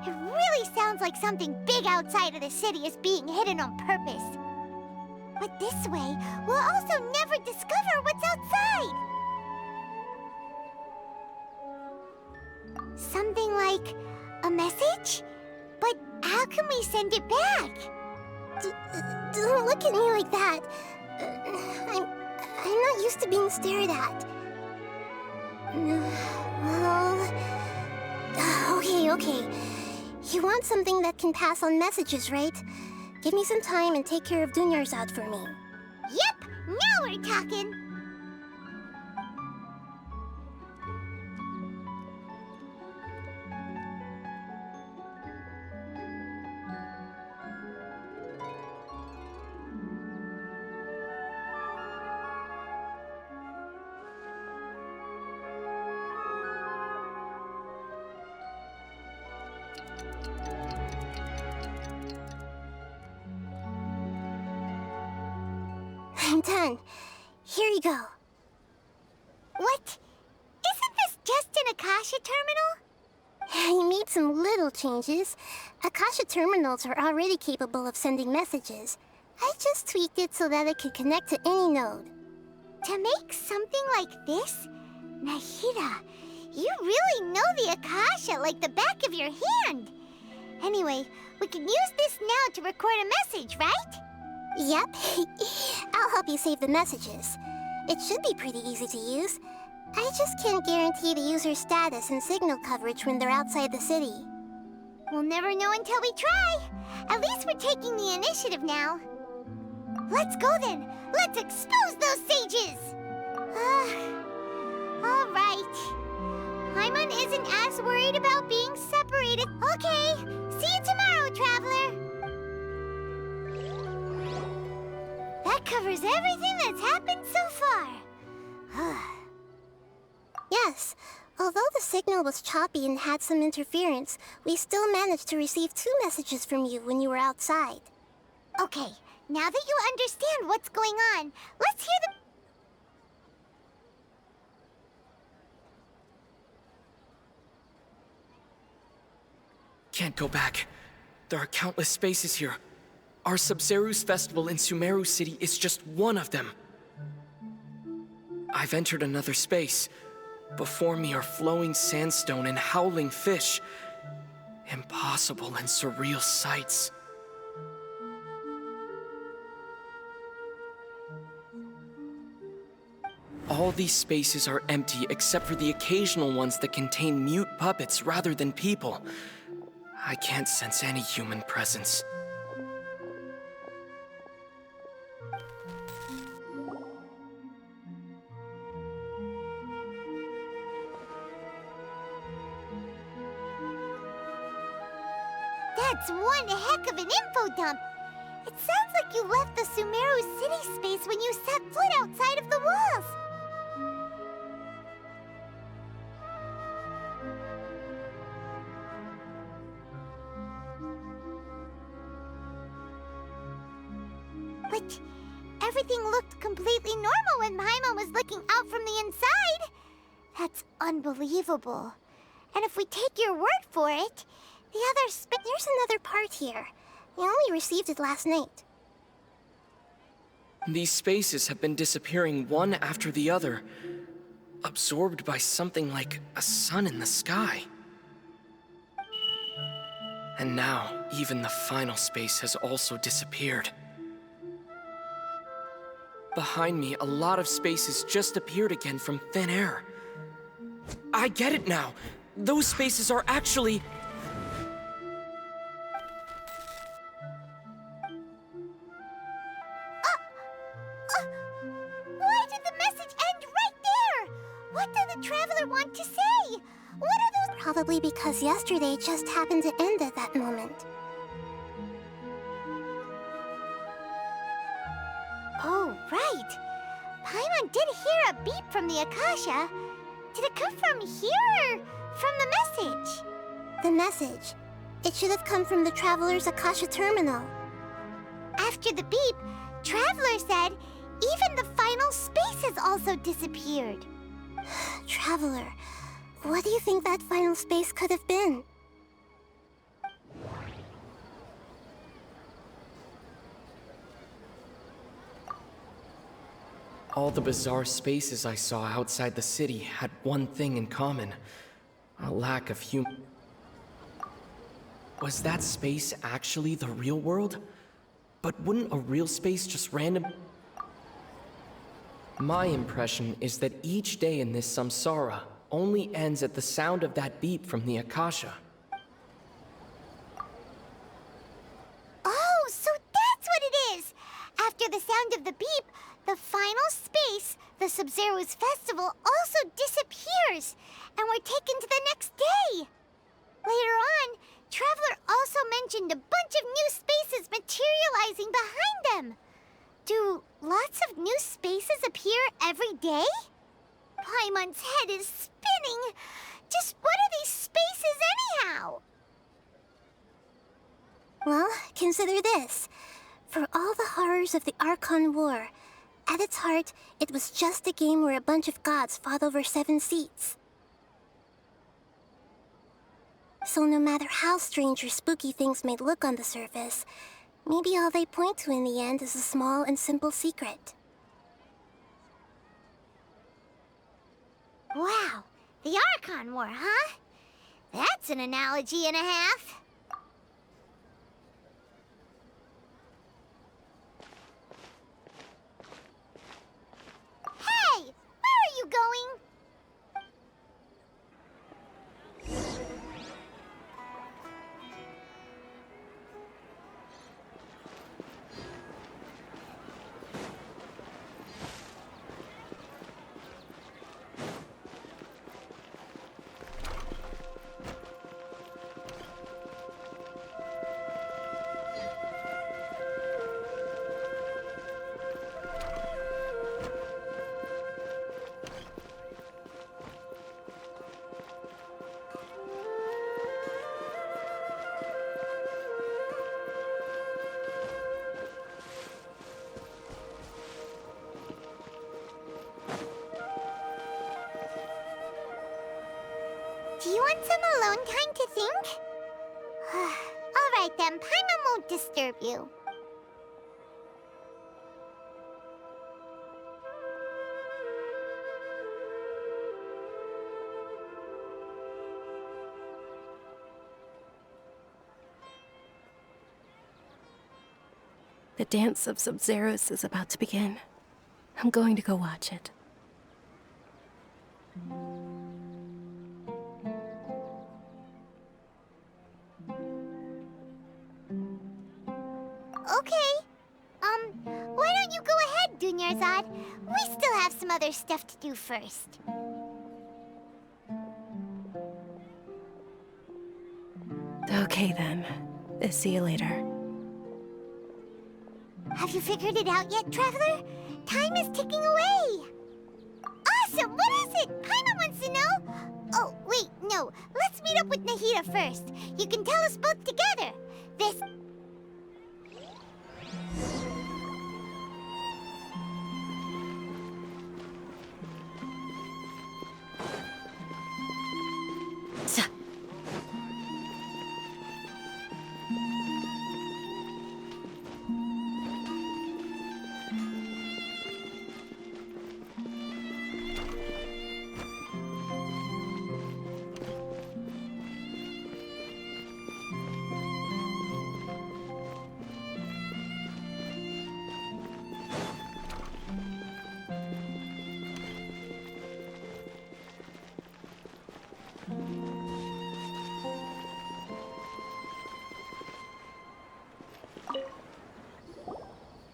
It really sounds like something big outside of the city is being hidden on purpose. But this way, we'll also never discover what's outside. Something like a message? But how can we send it back? Don't look at me like that. I'm not used to being stared at. Well... Okay. You want something that can pass on messages, right? Give me some time and take care of Dunyar's out for me. Yep! Now we're talking! I'm done. Here you go. What? Isn't this just an Akasha terminal? I made some little changes. Akasha terminals are already capable of sending messages. I just tweaked it so that it could connect to any node. To make something like this? Nahida, you really know the Akasha like the back of your hand. Anyway, we can use this now to record a message, right? Yep. I'll help you save the messages. It should be pretty easy to use. I just can't guarantee the user's status and signal coverage when they're outside the city. We'll never know until we try. At least we're taking the initiative now. Let's go then. Let's expose those sages. All right. Paimon isn't as worried about being separated. Okay. See you tomorrow, Traveler. That covers everything that's happened so far. Yes, although the signal was choppy and had some interference, we still managed to receive 2 messages from you when you were outside. Okay, now that you understand what's going on, let's hear the... Can't go back. There are countless spaces here. Our Sub-Zeru's festival in Sumeru City is just one of them. I've entered another space. Before me are flowing sandstone and howling fish. Impossible and surreal sights. All these spaces are empty except for the occasional ones that contain mute puppets rather than people. I can't sense any human presence. That's one heck of an info dump. It sounds like you left the Sumeru city space when you set foot outside of the walls. But everything looked completely normal when Paimon was looking out from the inside. That's unbelievable. And if we take your word for it, the other There's another part here. We only received it last night. These spaces have been disappearing one after the other, absorbed by something like a sun in the sky. And now, even the final space has also disappeared. Behind me, a lot of spaces just appeared again from thin air. I get it now! Those spaces are actually... Why did the message end right there? What did the Traveler want to say? What are those... Probably because yesterday just happened to end at that moment. Oh, right. Paimon did hear a beep from the Akasha. Did it come from here or from the message? The message. It should have come from the Traveler's Akasha terminal. After the beep, Traveler said even the final space has also disappeared. Traveler, what do you think that final space could have been? All the bizarre spaces I saw outside the city had one thing in common. A lack of Was that space actually the real world? But wouldn't a real space just random... My impression is that each day in this samsara only ends at the sound of that beep from the Akasha. Oh, so that's what it is! After the sound of the beep, the final space, the Sub-Zero's festival, also disappears, and we're taken to the next day. Later on, Traveler also mentioned a bunch of new spaces materializing behind them. Do lots of new spaces appear every day? Paimon's head is spinning. Just what are these spaces anyhow? Well, consider this. For all the horrors of the Archon War, at its heart, it was just a game where a bunch of gods fought over 7 seats. So no matter how strange or spooky things may look on the surface, maybe all they point to in the end is a small and simple secret. Wow, the Archon War, huh? That's an analogy and a half. Hey, where are you going? Do you want some alone time to think? All right then, Paimon won't disturb you. The dance of Sub-Zeros is about to begin. I'm going to go watch it. Okay. Why don't you go ahead, Dunyarzad? We still have some other stuff to do first. Okay then. See you later. Have you figured it out yet, Traveler? Time is ticking away. Awesome! What is it? Paimon wants to know. Oh, wait, no. Let's meet up with Nahida first. You can tell us both together. This...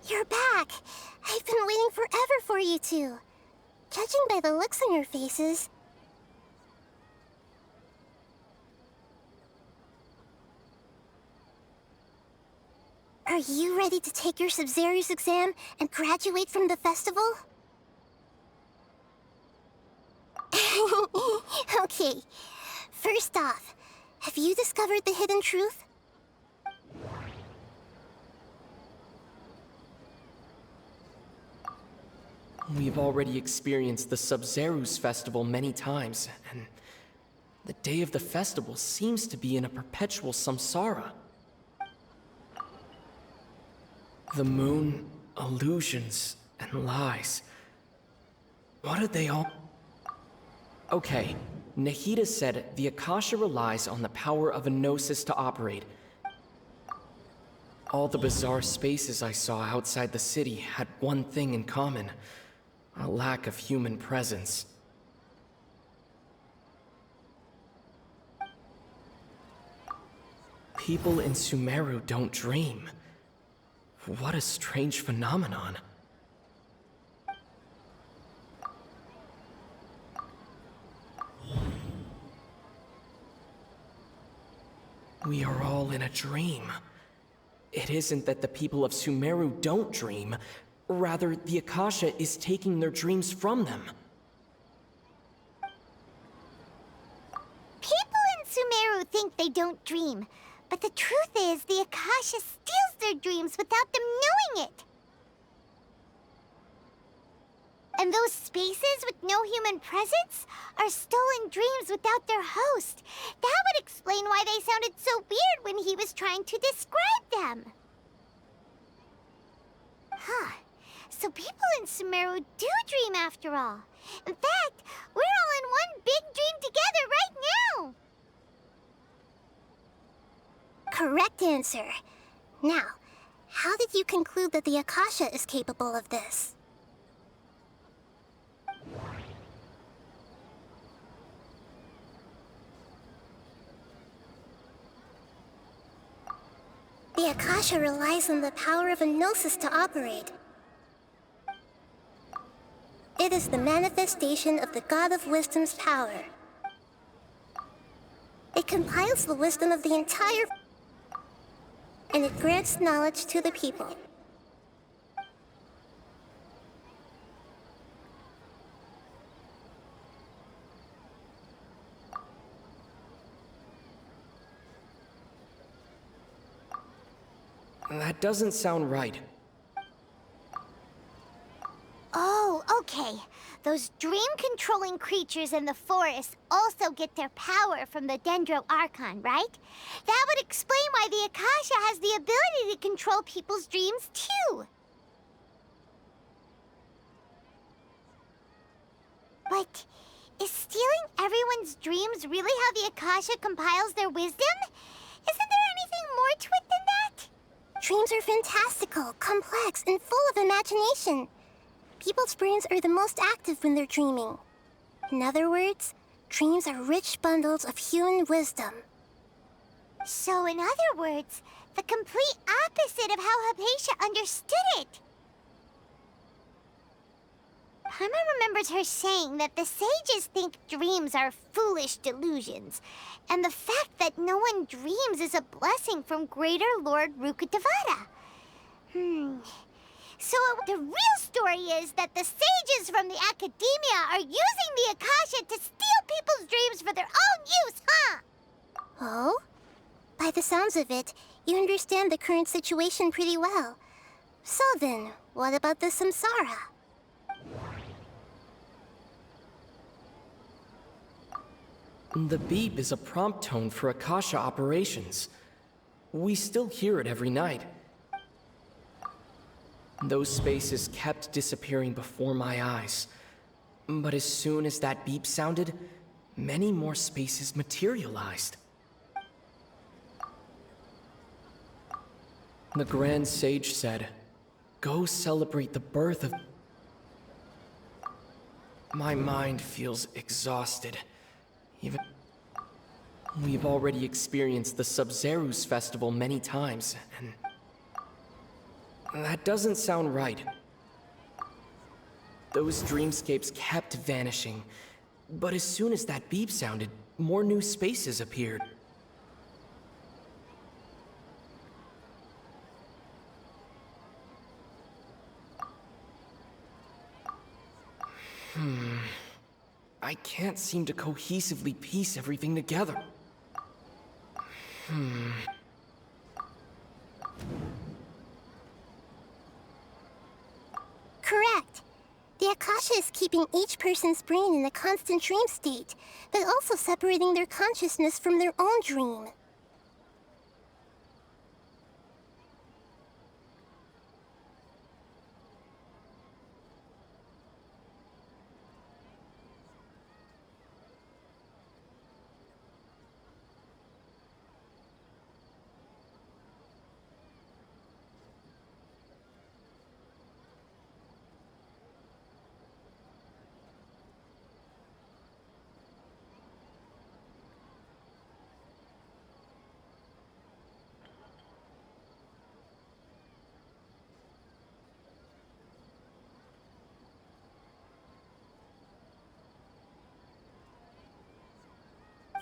You're back! I've been waiting forever for you two. Judging by the looks on your faces... Are you ready to take your Sub-Zero's exam and graduate from the festival? Okay, first off, have you discovered the hidden truth? We've already experienced the Sub-Zero's festival many times, and the day of the festival seems to be in a perpetual samsara. The moon, illusions, and lies. What are they all... Okay, Nahida said the Akasha relies on the power of a gnosis to operate. All the bizarre spaces I saw outside the city had one thing in common: a lack of human presence. People in Sumero don't dream. What a strange phenomenon. We are all in a dream. It isn't that the people of Sumero don't dream. Rather, the Akasha is taking their dreams from them. People in Sumeru think they don't dream, but the truth is the Akasha steals their dreams without them knowing it. And those spaces with no human presence are stolen dreams without their host. That would explain why they sounded so weird when he was trying to describe them. Huh. So people in Sumeru do dream after all. In fact, we're all in one big dream together right now. Correct answer. Now, how did you conclude that the Akasha is capable of this? The Akasha relies on the power of a gnosis to operate. It is the manifestation of the God of Wisdom's power. It compiles the wisdom of the entire... and it grants knowledge to the people. That doesn't sound right. Oh, okay. Those dream-controlling creatures in the forest also get their power from the Dendro Archon, right? That would explain why the Akasha has the ability to control people's dreams, too. But is stealing everyone's dreams really how the Akasha compiles their wisdom? Isn't there anything more to it than that? Dreams are fantastical, complex, and full of imagination. People's brains are the most active when they're dreaming. In other words, dreams are rich bundles of human wisdom. So in other words, the complete opposite of how Hypatia understood it. Paimon remembers her saying that the sages think dreams are foolish delusions, and the fact that no one dreams is a blessing from Greater Lord Rukkhadevata. So the real story is that the sages from the Academia are using the Akasha to steal people's dreams for their own use, huh? Oh? By the sounds of it, you understand the current situation pretty well. So then, what about the Samsara? The beep is a prompt tone for Akasha operations. We still hear it every night. Those spaces kept disappearing before my eyes. But as soon as that beep sounded, many more spaces materialized. The Grand Sage said, "Go celebrate the birth of..." My mind feels exhausted. We've already experienced the Sub-Zerus festival many times, and... that doesn't sound right. Those dreamscapes kept vanishing, but as soon as that beep sounded, more new spaces appeared. I can't seem to cohesively piece everything together. Correct. The Akasha is keeping each person's brain in a constant dream state, but also separating their consciousness from their own dream.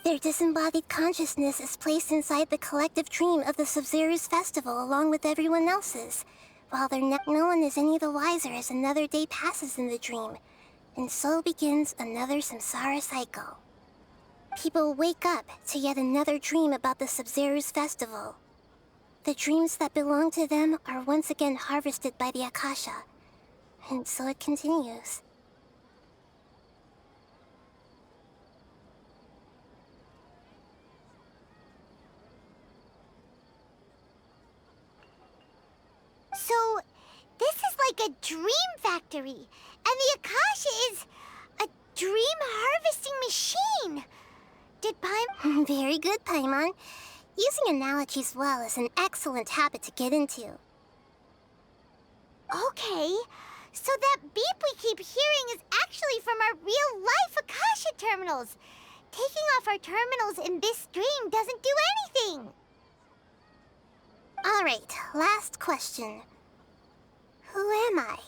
Their disembodied consciousness is placed inside the collective dream of the Sub-Zero's festival along with everyone else's, while no one is any the wiser as another day passes in the dream, and so begins another samsara cycle. People wake up to yet another dream about the Sub-Zero's festival. The dreams that belong to them are once again harvested by the Akasha, and so it continues. So, this is like a dream factory, and the Akasha is a dream harvesting machine. Did Paimon... Very good, Paimon. Using analogies well is an excellent habit to get into. Okay, so that beep we keep hearing is actually from our real-life Akasha terminals. Taking off our terminals in this dream doesn't do anything. Alright, last question. Who am I?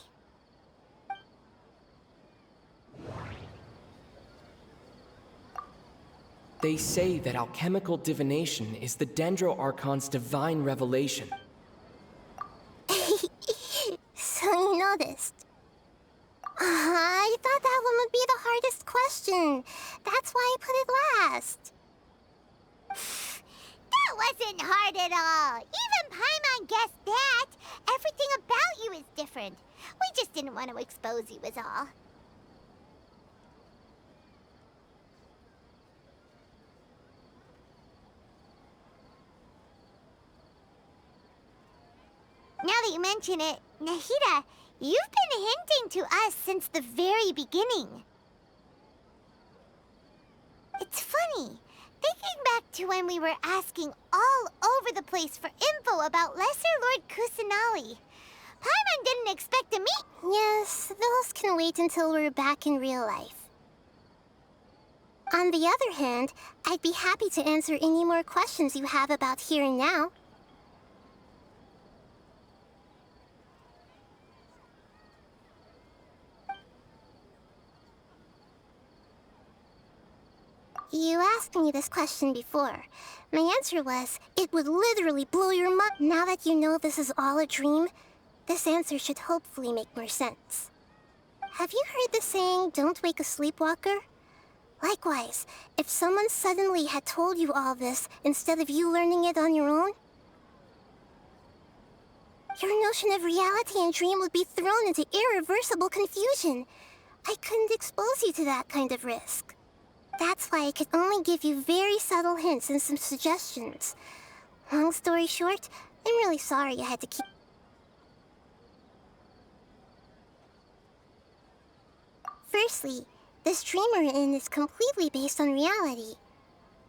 They say that alchemical divination is the Dendro Archon's divine revelation. So you noticed. I thought that one would be the hardest question. That's why I put it last. That wasn't hard at all. Even Paimon guessed that. Everything about you is different. We just didn't want to expose you is all. Now that you mention it, Nahida, you've been hinting to us since the very beginning. It's funny. Thinking back to when we were asking all over the place for info about Lesser Lord Kusanali, Paimon didn't expect to meet... Yes, those can wait until we're back in real life. On the other hand, I'd be happy to answer any more questions you have about here and now. You asked me this question before. My answer was, it would literally blow your mind. Now that you know this is all a dream, this answer should hopefully make more sense. Have you heard the saying, don't wake a sleepwalker? Likewise, if someone suddenly had told you all this instead of you learning it on your own, your notion of reality and dream would be thrown into irreversible confusion. I couldn't expose you to that kind of risk. That's why I could only give you very subtle hints and some suggestions. Long story short, I'm really sorry I had to keep... Firstly, this dream we're in is completely based on reality.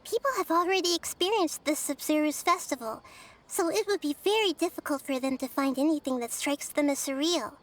People have already experienced this Sub-Zero's festival, so it would be very difficult for them to find anything that strikes them as surreal.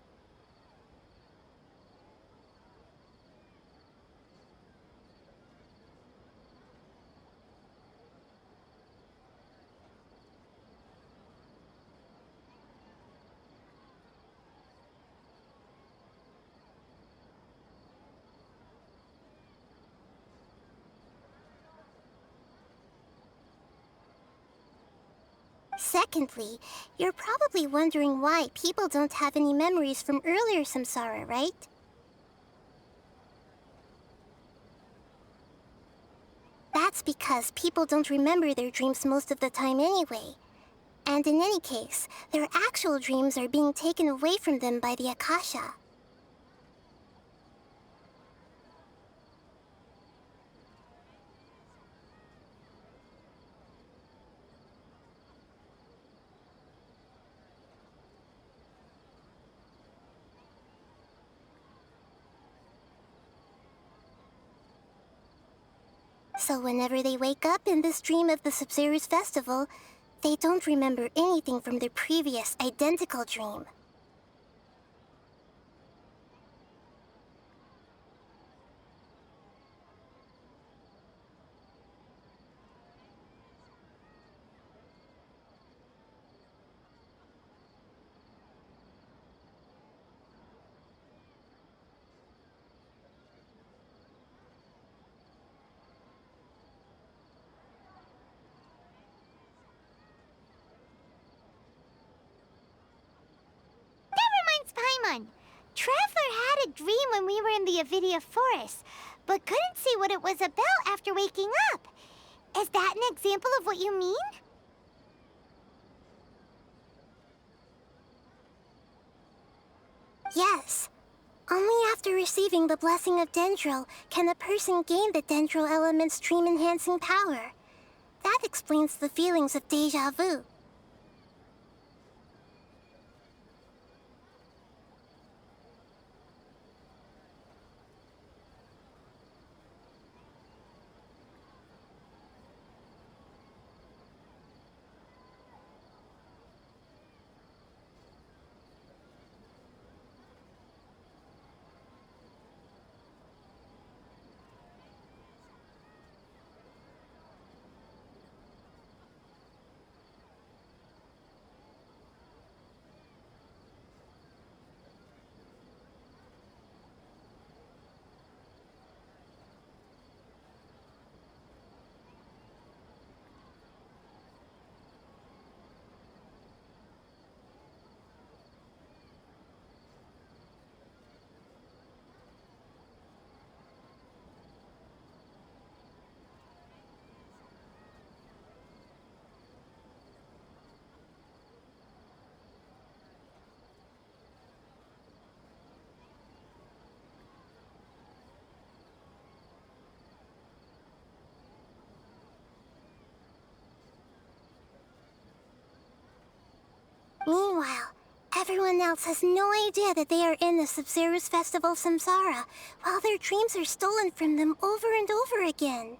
Secondly, you're probably wondering why people don't have any memories from earlier samsara, right? That's because people don't remember their dreams most of the time anyway. And in any case, their actual dreams are being taken away from them by the Akasha. So whenever they wake up in this dream of the Sub-Zero's festival, they don't remember anything from their previous identical dream. Traveler had a dream when we were in the Avidia Forest, but couldn't see what it was about after waking up. Is that an example of what you mean? Yes. Only after receiving the blessing of Dendril can a person gain the Dendril element's dream-enhancing power. That explains the feelings of déjà vu. Meanwhile, everyone else has no idea that they are in the Sub-Zero's Festival Samsara, while their dreams are stolen from them over and over again.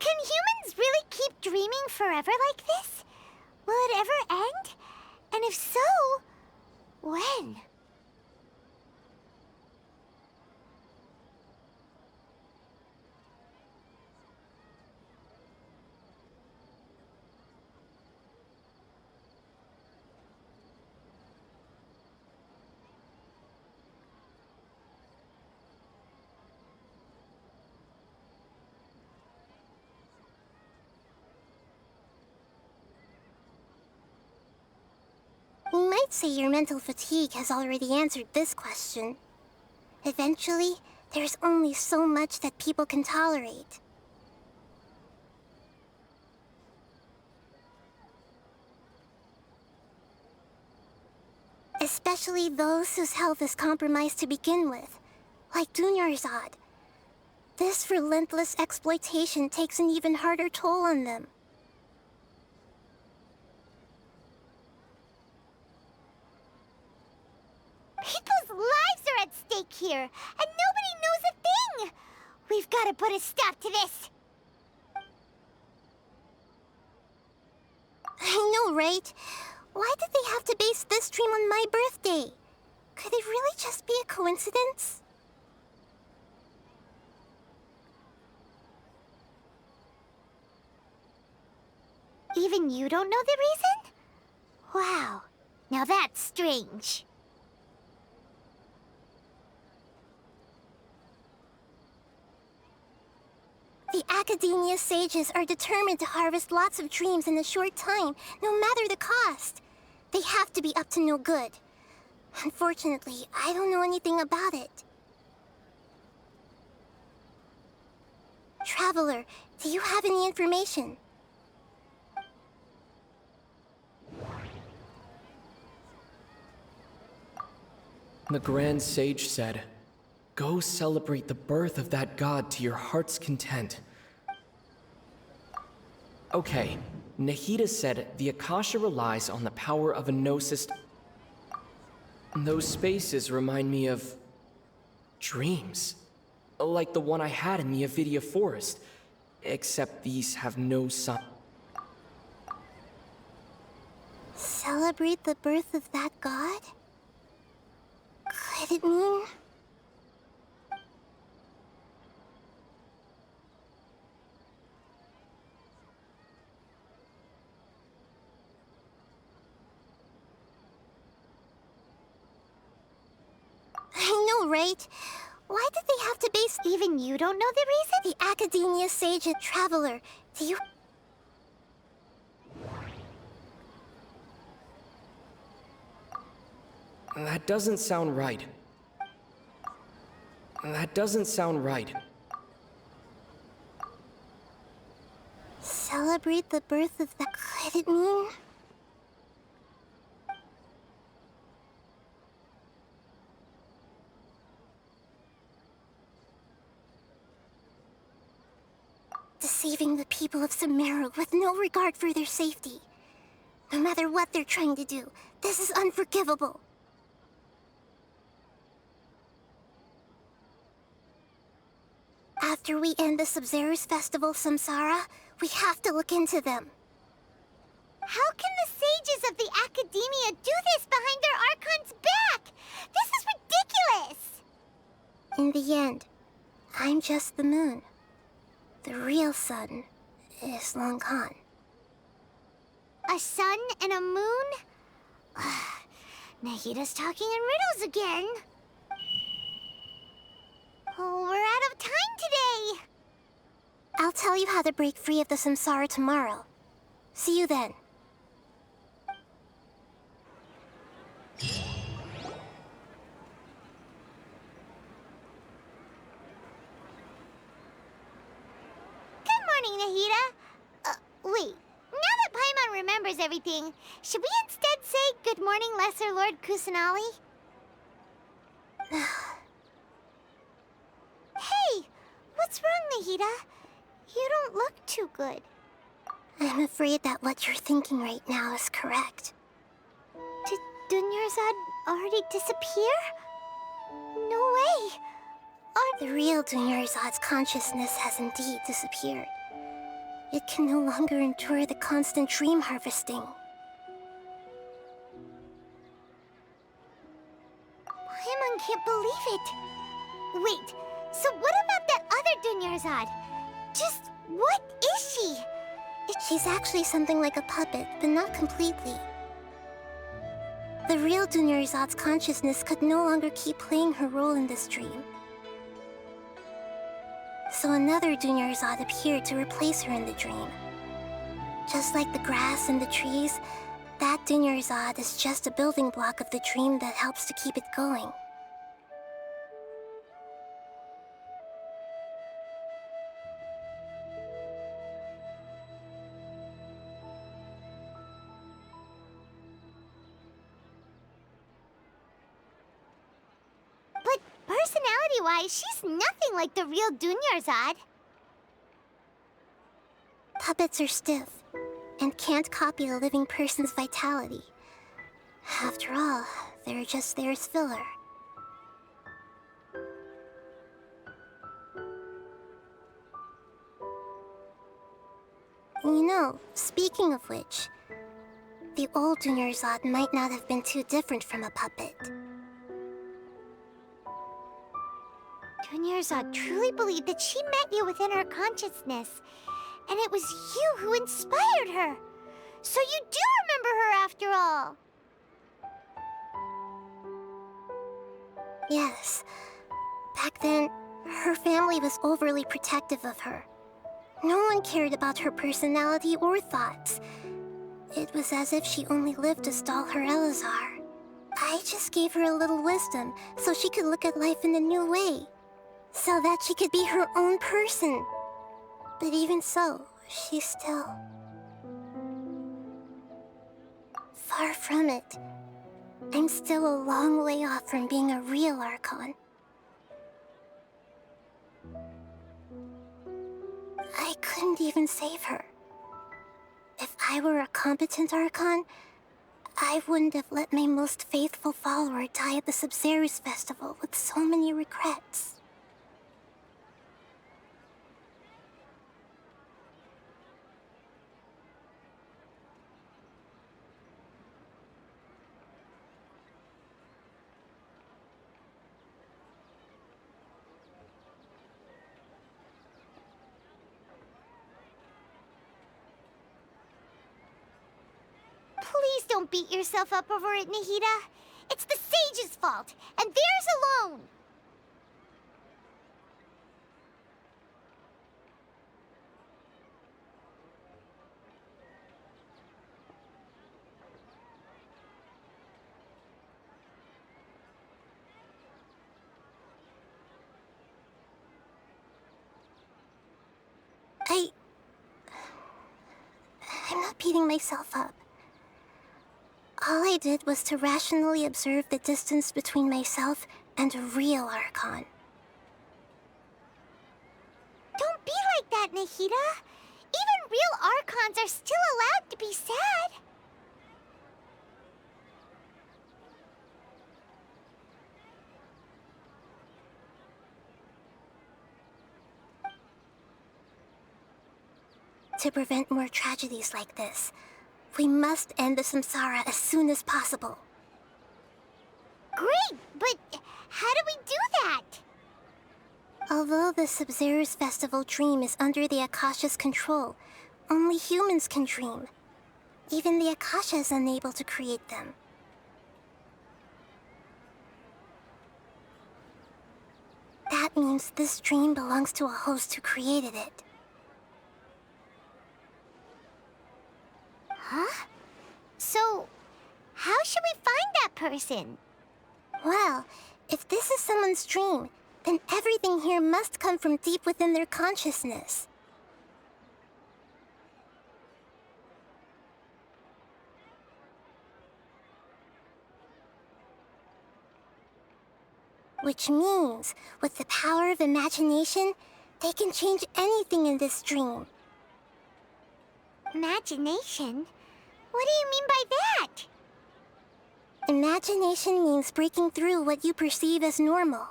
Can humans really keep dreaming forever like this? Will it ever end? And if so, when? You might say your mental fatigue has already answered this question. Eventually, there's only so much that people can tolerate. Especially those whose health is compromised to begin with, like Dunyarzad. This relentless exploitation takes an even harder toll on them. People's lives are at stake here, and nobody knows a thing! We've got to put a stop to this! I know, right? Why did they have to base this dream on my birthday? Could it really just be a coincidence? Even you don't know the reason? Wow, now that's strange. The Academia sages are determined to harvest lots of dreams in a short time, no matter the cost. They have to be up to no good. Unfortunately, I don't know anything about it. Traveler, do you have any information? The Grand Sage said, "Go celebrate the birth of that god to your heart's content." Okay, Nahida said the Akasha relies on the power of a gnosis. Those spaces remind me of dreams. Like the one I had in the Avidia Forest. Except these have no sun. Celebrate the birth of that god? Could it mean... I know, right? Why did they have to base... Even you don't know the reason? The Academia Sage and Traveler. Do you... That doesn't sound right. That doesn't sound right. Celebrate the birth of the... Could it mean... deceiving the people of Sumero with no regard for their safety. No matter what they're trying to do, this is unforgivable. After we end the Sub-Zero's festival, Samsara, we have to look into them. How can the sages of the Academia do this behind their Archon's back? This is ridiculous! In the end, I'm just the moon. The real sun is long gone. A sun and a moon? Nahida's talking in riddles again. Oh, we're out of time today. I'll tell you how to break free of the samsara tomorrow. See you then. Nahida. Wait. Now that Paimon remembers everything, should we instead say good morning, Lesser Lord Kusanali? Hey! What's wrong, Nahida? You don't look too good. I'm afraid that what you're thinking right now is correct. Did Dunyarzad already disappear? No way! The real Dunyarzad's consciousness has indeed disappeared. It can no longer endure the constant dream harvesting. Paimon can't believe it. Wait, so what about that other Dunyarzad? Just what is she? She's actually something like a puppet, but not completely. The real Dunyarzad's consciousness could no longer keep playing her role in this dream. So another Dunyarzad appeared to replace her in the dream. Just like the grass and the trees, that Dunyarzad is just a building block of the dream that helps to keep it going. But personality-wise, she's nothing like the real Dunyarzad. Puppets are stiff and can't copy a living person's vitality. After all, they're just there as filler. You know, speaking of which, the old Dunyarzad might not have been too different from a puppet. Dunyarzad truly believed that she met you within her consciousness, and it was you who inspired her. So you do remember her after all. Yes. Back then, her family was overly protective of her. No one cared about her personality or thoughts. It was as if she only lived to stall her Elazar. I just gave her a little wisdom so she could look at life in a new way. So that she could be her own person. But even so, she's still... far from it. I'm still a long way off from being a real Archon. I couldn't even save her. If I were a competent Archon, I wouldn't have let my most faithful follower die at the Sub-Zero's festival with so many regrets. Please don't beat yourself up over it, Nahida. It's the sage's fault, and theirs alone. stop beating myself up. All I did was to rationally observe the distance between myself and a real Archon. Don't be like that, Nahida. Even real Archons are still allowed to be sad. To prevent more tragedies like this, we must end the samsara as soon as possible. Great, but how do we do that? Although the Sub-Zero's festival dream is under the Akasha's control, only humans can dream. Even the Akasha is unable to create them. That means this dream belongs to a host who created it. Huh? So, how should we find that person? Well, if this is someone's dream, then everything here must come from deep within their consciousness. Which means, with the power of imagination, they can change anything in this dream. Imagination? What do you mean by that? Imagination means breaking through what you perceive as normal.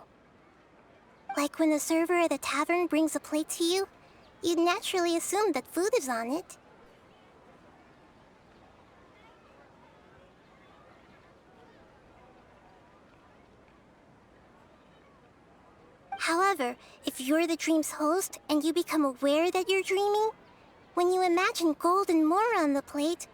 Like when the server at the tavern brings a plate to you, you'd naturally assume that food is on it. However, if you're the dream's host and you become aware that you're dreaming, when you imagine gold and more on the plate,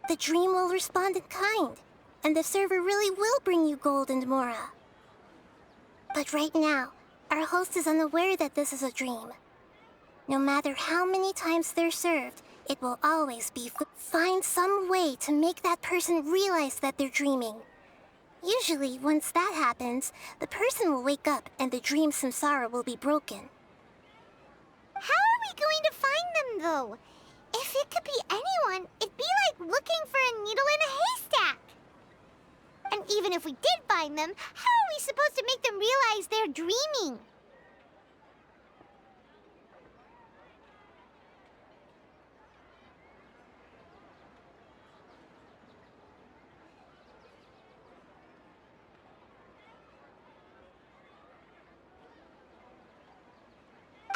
the dream will respond in kind, and the server really will bring you gold and mora. But right now, our host is unaware that this is a dream. No matter how many times they're served, it will always be find some way to make that person realize that they're dreaming. Usually, once that happens, the person will wake up and the dream samsara will be broken. How are we going to find them, though? If it could be anyone, it'd be like looking for a needle in a haystack. And even if we did find them, how are we supposed to make them realize they're dreaming?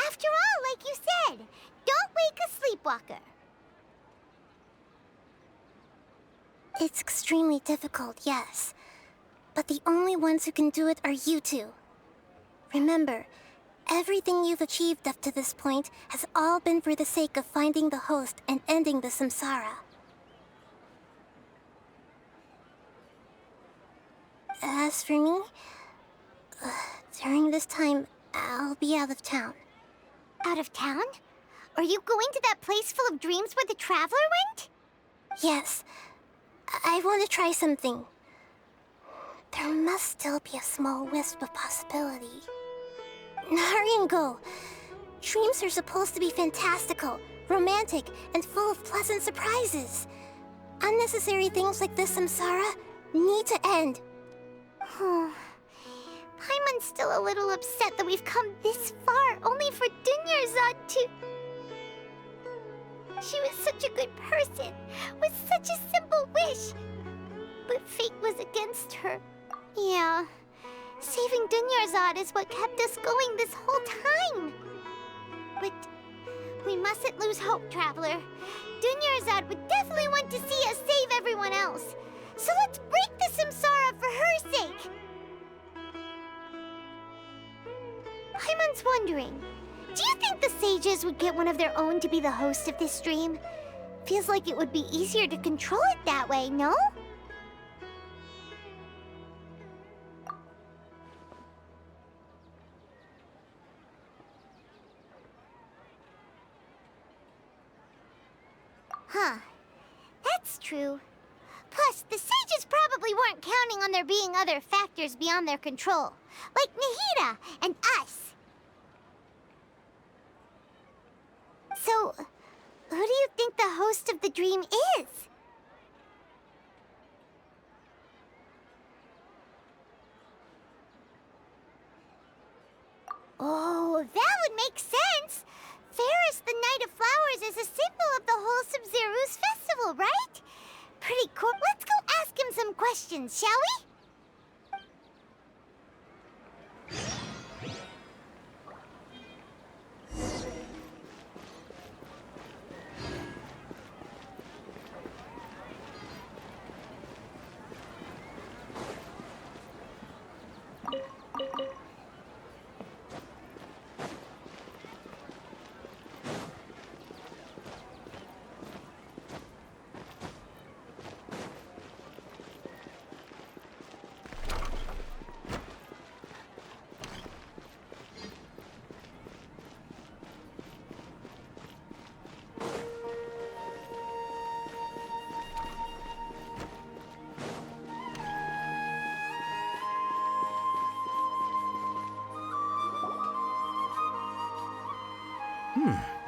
After all, like you said, don't wake a sleepwalker. It's extremely difficult, yes. But the only ones who can do it are you two. Remember, everything you've achieved up to this point has all been for the sake of finding the host and ending the samsara. As for me, during this time, I'll be out of town. Out of town? Are you going to that place full of dreams where the traveler went? Yes. I want to try something. There must still be a small wisp of possibility. Hurry and go. Dreams are supposed to be fantastical, romantic, and full of pleasant surprises. Unnecessary things like this samsara need to end. Paimon's still a little upset that we've come this far only for Dunyarzad to... She was such a good person, with such a simple wish. But fate was against her. Yeah, saving Dunyarzad is what kept us going this whole time. But we mustn't lose hope, Traveler. Dunyarzad would definitely want to see us save everyone else. So let's break the samsara for her sake. Paimon's wondering, do you think the sages would get one of their own to be the host of this stream? Feels like it would be easier to control it that way, no? Huh. That's true. Plus, the sages probably weren't counting on there being other factors beyond their control, like Nahida and us. So, who do you think the host of the dream is? Oh, that would make sense. Ferris, the Knight of Flowers, is a symbol of the whole Sub-Zero's festival, right? Pretty cool. Let's go ask him some questions, shall we?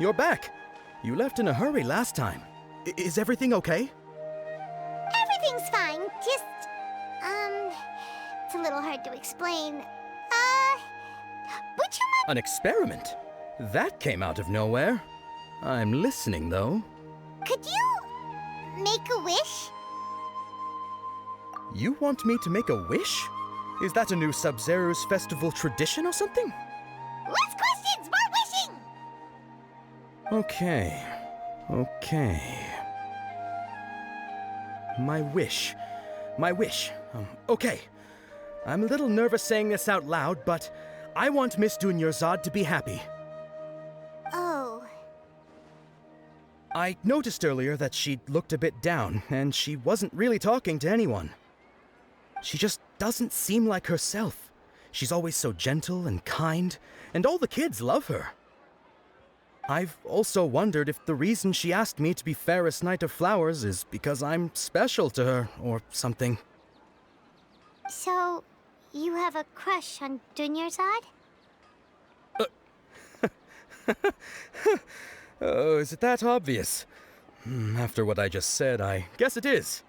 You're back. You left in a hurry last time. Is everything okay? Everything's fine. Just, it's a little hard to explain. Would you mind? An experiment? That came out of nowhere. I'm listening, though. Could you make a wish? You want me to make a wish? Is that a new Sub-Zero's festival tradition or something? Less questions, more wishing! Okay. My wish. Okay. I'm a little nervous saying this out loud, but I want Miss Dunyarzad to be happy. Oh. I noticed earlier that she looked a bit down, and she wasn't really talking to anyone. She just doesn't seem like herself. She's always so gentle and kind, and all the kids love her. I've also wondered if the reason she asked me to be Ferris Knight of Flowers is because I'm special to her, or something. So, you have a crush on Dunyarzad? Oh, is it that obvious? After what I just said, I guess it is.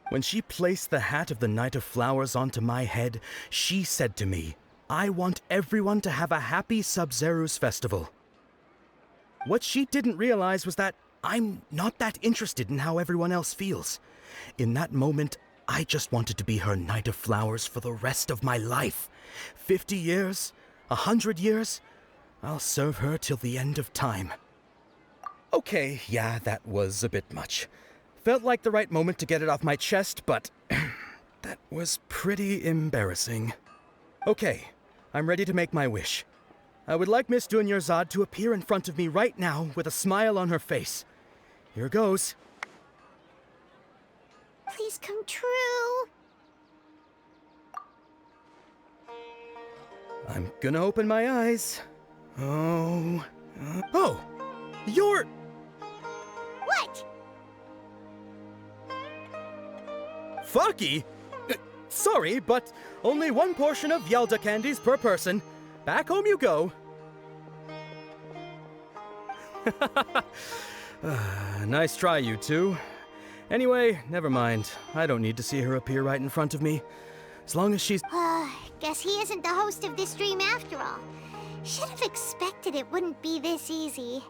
When she placed the hat of the Knight of Flowers onto my head, she said to me, I want everyone to have a happy Sub-Zero's festival. What she didn't realize was that I'm not that interested in how everyone else feels. In that moment, I just wanted to be her Knight of Flowers for the rest of my life. 50 years, 100 years, I'll serve her till the end of time. Okay, yeah, that was a bit much. Felt like the right moment to get it off my chest, but that was pretty embarrassing. Okay, I'm ready to make my wish. I would like Miss Dunyarzad to appear in front of me right now with a smile on her face. Here goes. Please come true. I'm gonna open my eyes. Oh, you're... What? Fucky? Sorry, but only one portion of Yelda candies per person. Back home you go. Nice try, you two. Anyway, never mind. I don't need to see her appear right in front of me. As long as she's... Guess he isn't the host of this dream after all. Should have expected it wouldn't be this easy.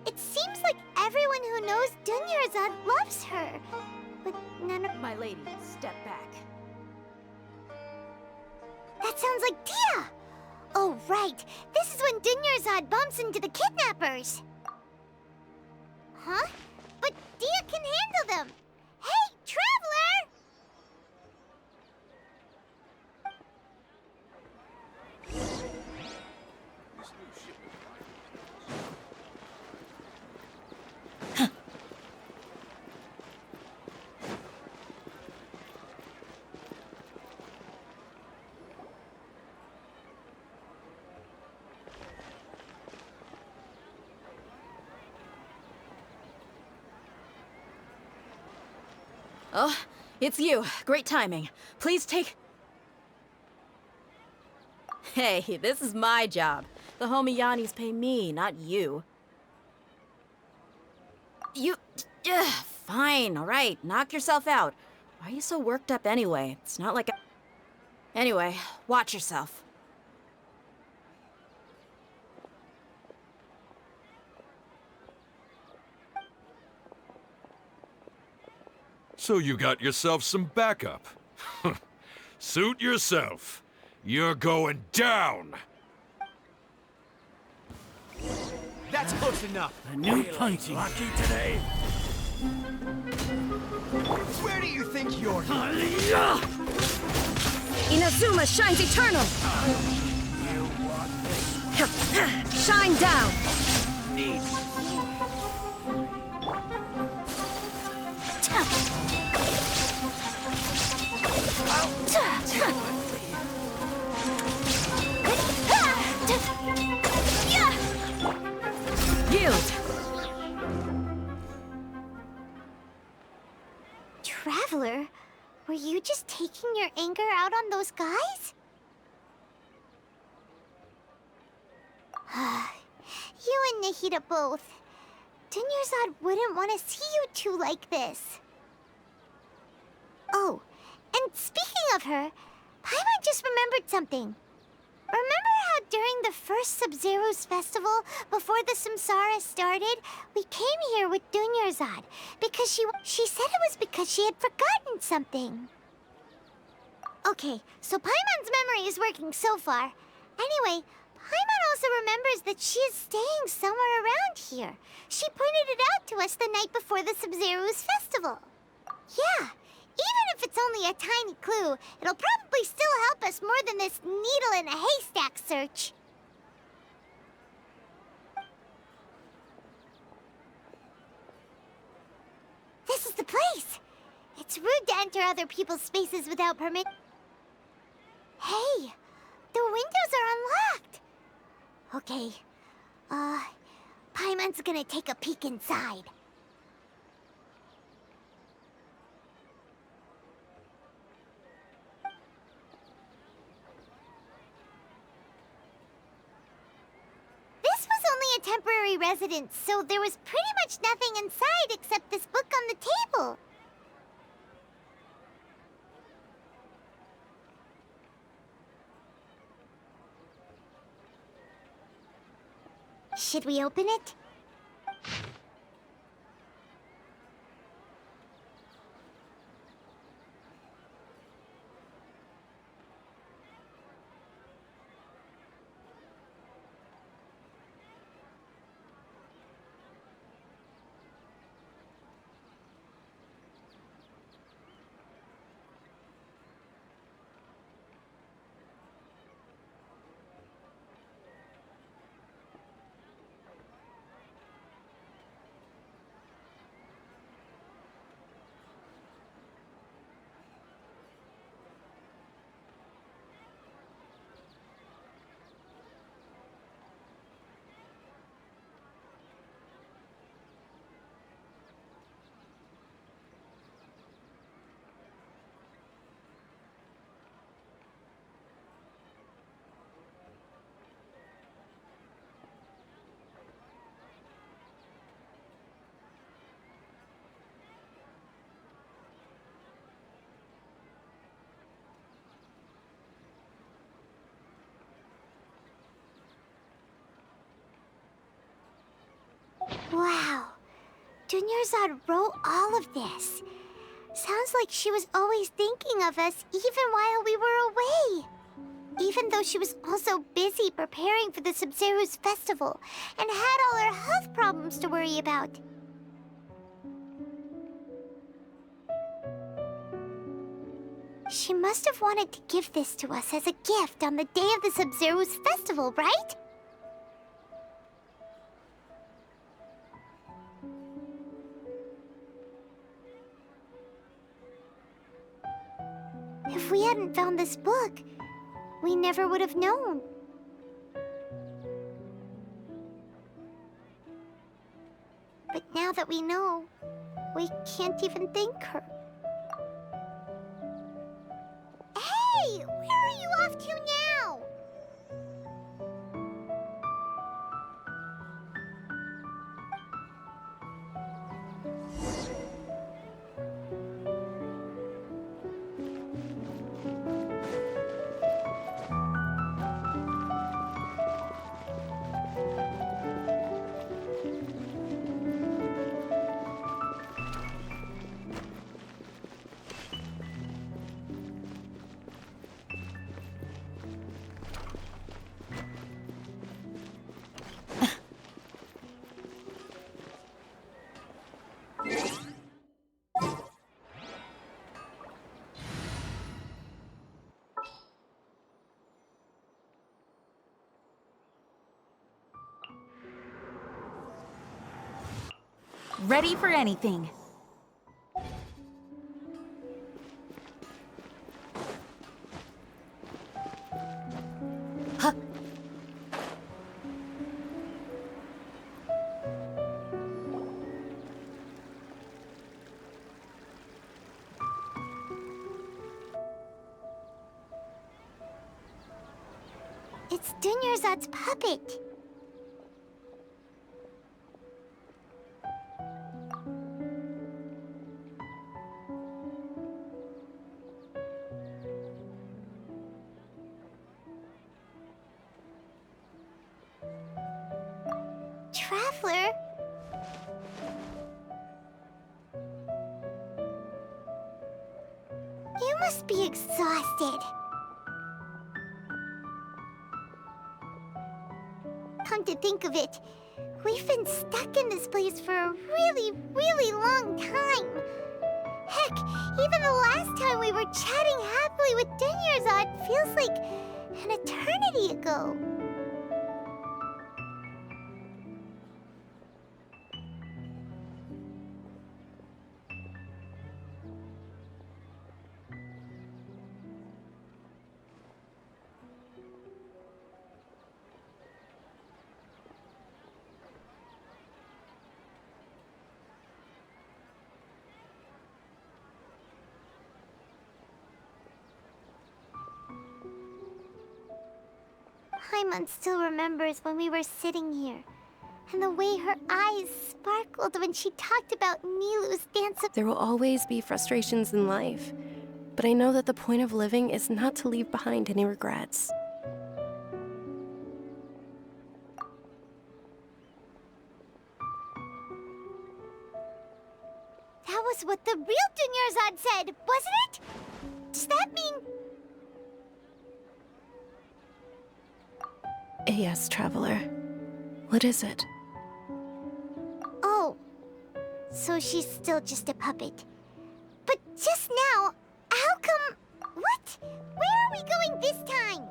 It seems like everyone who knows Dunyarzad loves her, but none of... My lady, step back. That sounds like Dia! Oh, right. This is when Dunyarzad bumps into the kidnappers. Huh? But Dia can handle them. Hey, Traveler! Oh, it's you. Great timing. Please take... Hey, this is my job. The homie Yannis pay me, not you. You... fine, alright. Knock yourself out. Why are you so worked up anyway? It's not like Anyway, watch yourself. So you got yourself some backup. Suit yourself. You're going down! That's close enough. A new punching. Lucky today. Where do you think you're going? Inazuma shines eternal! Shine down! Yield! Traveler, were you just taking your anger out on those guys? You and Nahida both. Dunyarzad wouldn't want to see you two like this. Oh, and speaking of her, Paimon just remembered something. Remember how during the first Sub-Zero's festival, before the Samsara started, we came here with Dunyarzad because she said it was because she had forgotten something. Okay, so Paimon's memory is working so far. Anyway, Paimon also remembers that she is staying somewhere around here. She pointed it out to us the night before the Sub-Zero's festival. Yeah. Even if it's only a tiny clue, it'll probably still help us more than this needle in a haystack search. This is the place! It's rude to enter other people's spaces without permit. Hey! The windows are unlocked! Okay, Paimon's gonna take a peek inside. This was only a temporary residence, so there was pretty much nothing inside except this book on the table. Should we open it? Wow. Dunyarzad wrote all of this. Sounds like she was always thinking of us even while we were away. Even though she was also busy preparing for the Sub-Zero's festival and had all her health problems to worry about. She must have wanted to give this to us as a gift on the day of the Sub-Zero's festival, right? If we hadn't found this book, we never would have known. But now that we know, we can't even thank her. ready for anything. Huh. It's Dunyarzad's puppet. Traveler? You must be exhausted. Come to think of it, we've been stuck in this place for a really, really long time. Heck, even the last time we were chatting happily with Dunyarzad feels like an eternity ago. Paimon still remembers when we were sitting here, and the way her eyes sparkled when she talked about Nilou's dance. There will always be frustrations in life, but I know that the point of living is not to leave behind any regrets. That was what the real Dunyarzad said, wasn't it? Does that mean... Yes, Traveler. What is it? Oh, so she's still just a puppet. But just now, how come... What? Where are we going this time?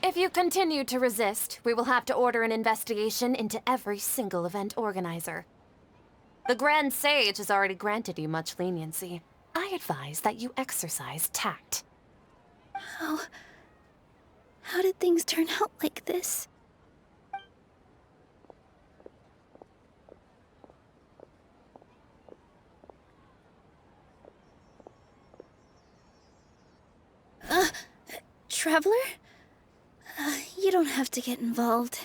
If you continue to resist, we will have to order an investigation into every single event organizer. The Grand Sage has already granted you much leniency. I advise that you exercise tact. How did things turn out like this? Traveler? You don't have to get involved.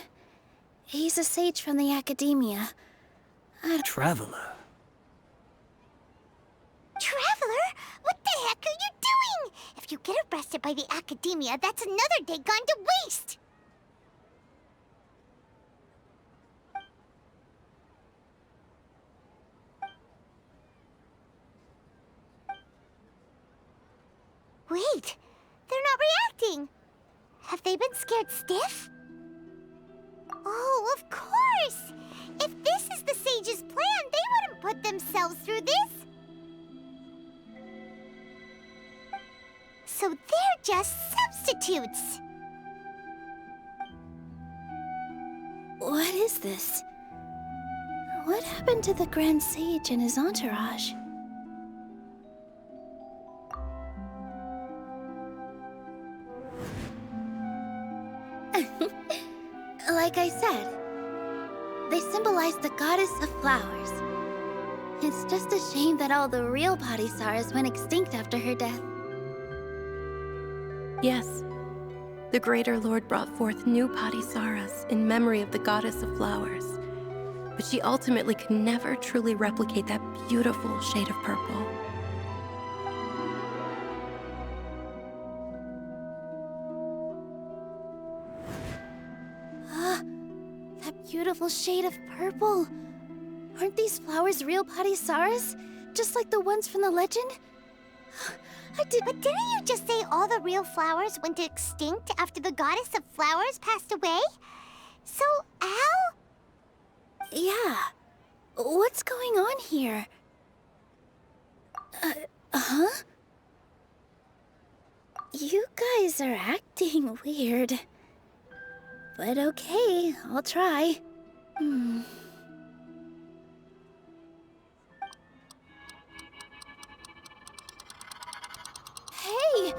He's a sage from the academia. Traveler? Traveler? What the heck are you doing? If you get arrested by the academia, that's another day gone to waste! Wait, they're not reacting. Have they been scared stiff? Oh, of course! If this is the sage's plan, they wouldn't put themselves through this. So they're just substitutes. What is this? What happened to the Grand Sage and his entourage? Like I said, they symbolize the goddess of flowers. It's just a shame that all the real Padisaras went extinct after her death. Yes. The Greater Lord brought forth new Padisaras in memory of the goddess of flowers. But she ultimately could never truly replicate that beautiful shade of purple. beautiful shade of purple. Aren't these flowers real Padisaras? Just like the ones from the legend? But didn't you just say all the real flowers went extinct after the goddess of flowers passed away? So, how? Yeah. What's going on here? Huh? You guys are acting weird. But okay, I'll try. Hey!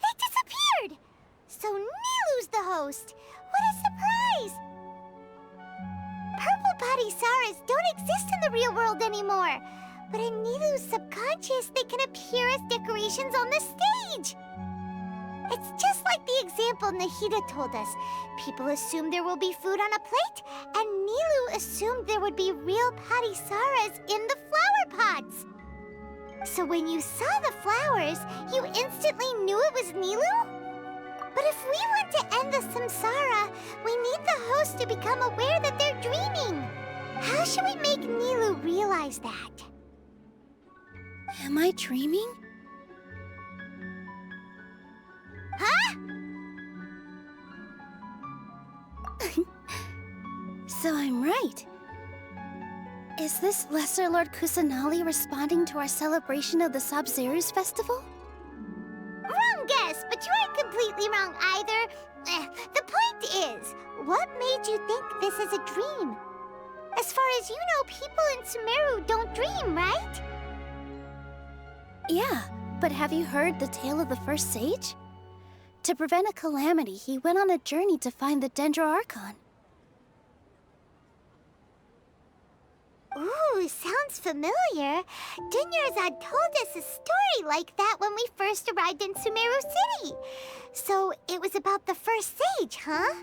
They disappeared! So Nilu's the host! What a surprise! Purple Padisaras don't exist in the real world anymore. But in Nilu's subconscious, they can appear as decorations on the stage. It's just like the example Nahida told us. People assume there will be food on a plate, and Nilu assumed there would be real Padisaras in the flower pots. So when you saw the flowers, you instantly knew it was Nilu? But if we want to end the samsara, we need the host to become aware that they're dreaming. How should we make Nilu realize that? Am I dreaming? Huh? So I'm right. Is this Lesser Lord Kusanali responding to our celebration of the Sub-Zero's festival? Wrong guess, but you aren't completely wrong either. The point is, what made you think this is a dream? As far as you know, people in Sumeru don't dream, right? Yeah, but have you heard the tale of the first sage? To prevent a calamity, he went on a journey to find the Dendro Archon. Ooh, sounds familiar. Dunyarzad told us a story like that when we first arrived in Sumeru City. So it was about the first sage, huh?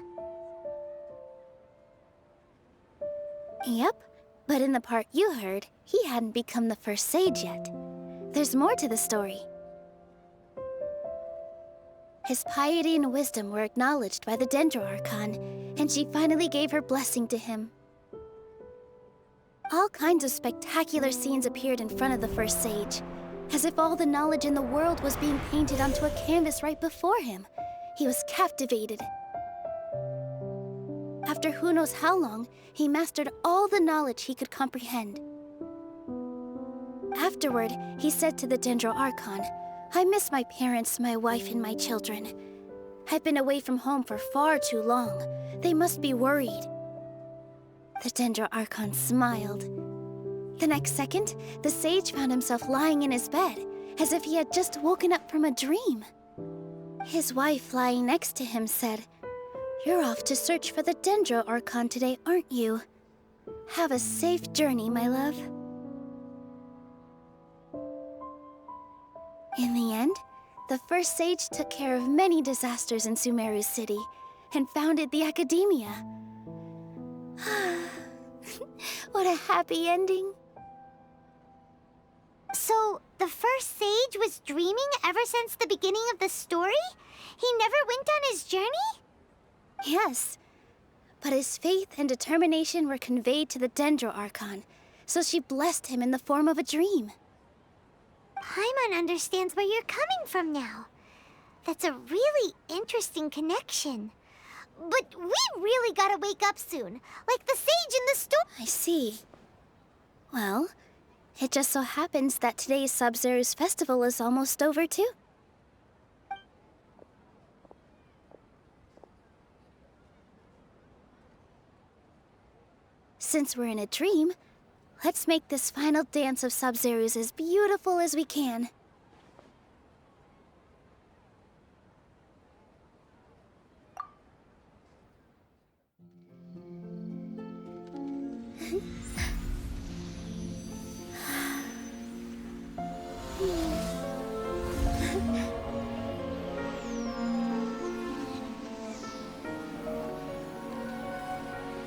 Yep, but in the part you heard, he hadn't become the first sage yet. There's more to the story. His piety and wisdom were acknowledged by the Dendro Archon, and she finally gave her blessing to him. All kinds of spectacular scenes appeared in front of the first sage, as if all the knowledge in the world was being painted onto a canvas right before him. He was captivated. After who knows how long, he mastered all the knowledge he could comprehend. Afterward, he said to the Dendro Archon, "I miss my parents, my wife, and my children. I've been away from home for far too long. They must be worried." The Dendro Archon smiled. The next second, the sage found himself lying in his bed, as if he had just woken up from a dream. His wife lying next to him said, "You're off to search for the Dendro Archon today, aren't you? Have a safe journey, my love." In the end, the first sage took care of many disasters in Sumeru City and founded the Academia. What a happy ending. So, the first sage was dreaming ever since the beginning of the story? He never went on his journey? Yes, but his faith and determination were conveyed to the Dendro Archon, so she blessed him in the form of a dream. Paimon understands where you're coming from now. That's a really interesting connection. But we really gotta wake up soon, like the sage in the story. I see. Well, it just so happens that today's Sub-Zero's festival is almost over too. Since we're in a dream, let's make this final dance of Sub-Zero's as beautiful as we can.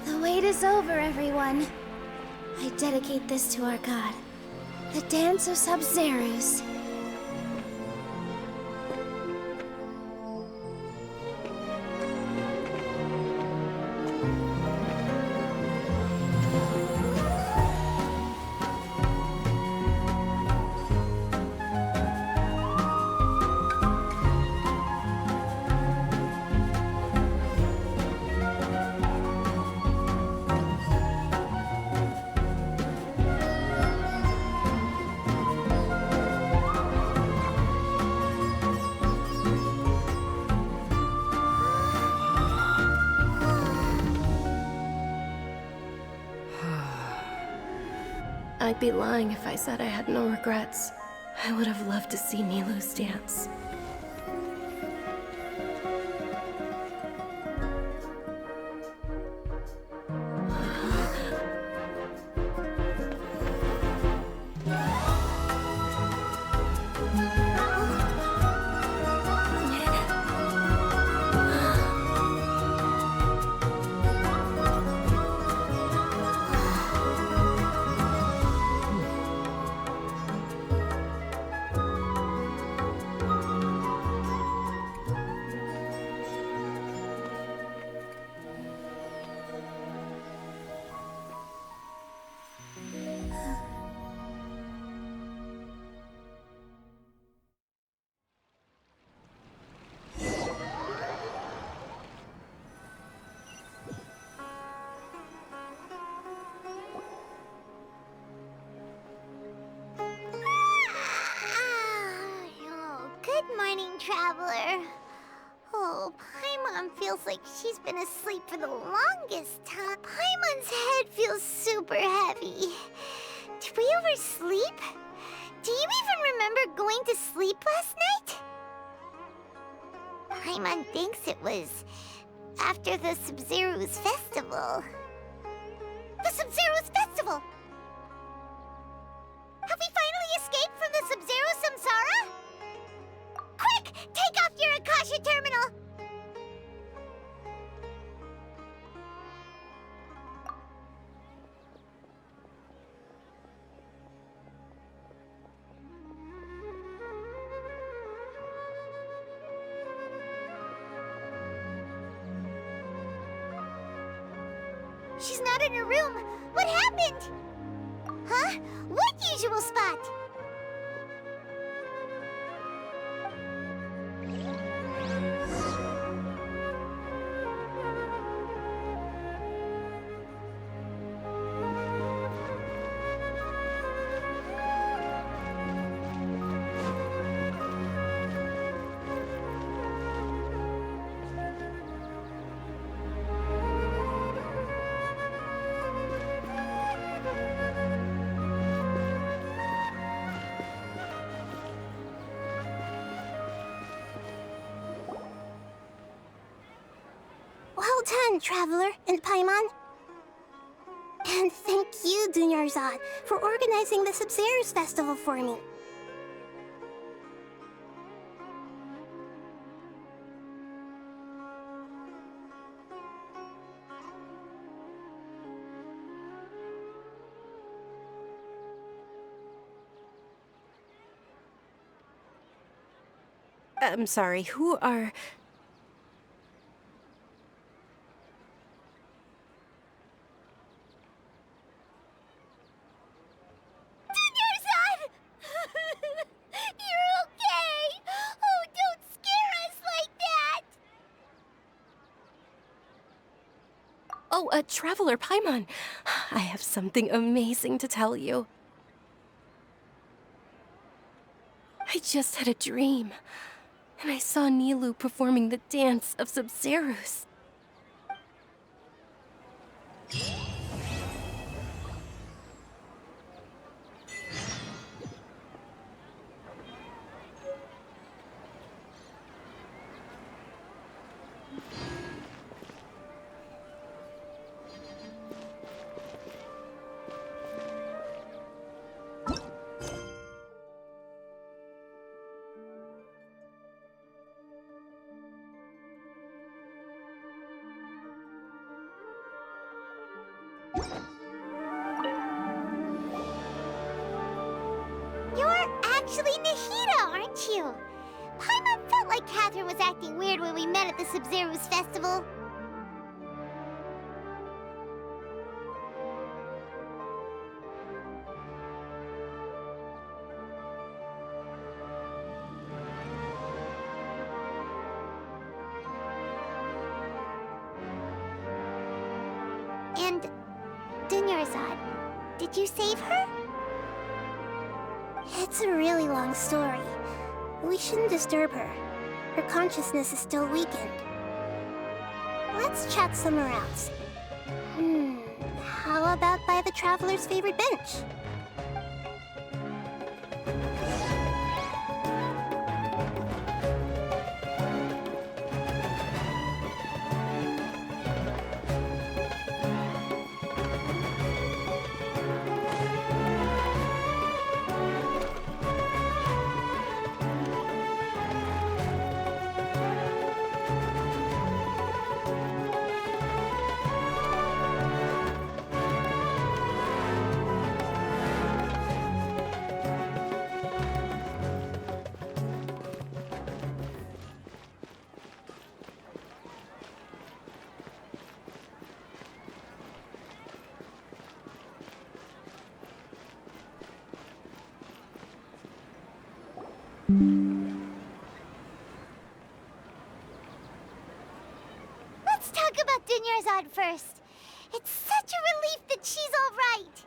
The wait is over, everyone. I dedicate this to our god, the dance of Sub-Zero's. I'd be lying if I said I had no regrets. I would have loved to see Nilou's dance. Good morning, traveler. Oh, Paimon feels like she's been asleep for the longest time. Paimon's head feels super heavy. Did we oversleep? Do you even remember going to sleep last night? Paimon thinks it was after the Sub-Zero's festival. The Sub-Zero's festival! Have we finally escaped from the Sub-Zero samsara? Quick! Take off your Akasha terminal! She's not in her room. What happened? Huh? What usual spot? Well done, Traveler and Paimon. And thank you, Dunyarzad, for organizing the Sub-Zero's festival for me. I'm sorry, who are... You're okay! Oh, don't scare us like that! Oh, Traveler Paimon. I have something amazing to tell you. I just had a dream, and I saw Nilou performing the dance of Sub-Zero's. You're actually Nahida, aren't you? Paimon felt like Catherine was acting weird when we met at the Sub-Zero's festival. And Dunyarzad, did you save her? It's a really long story. We shouldn't disturb her. Her consciousness is still weakened. Let's chat somewhere else. How about by the Traveler's favorite bench? Let's talk about Dunyarzad first. It's such a relief that she's all right.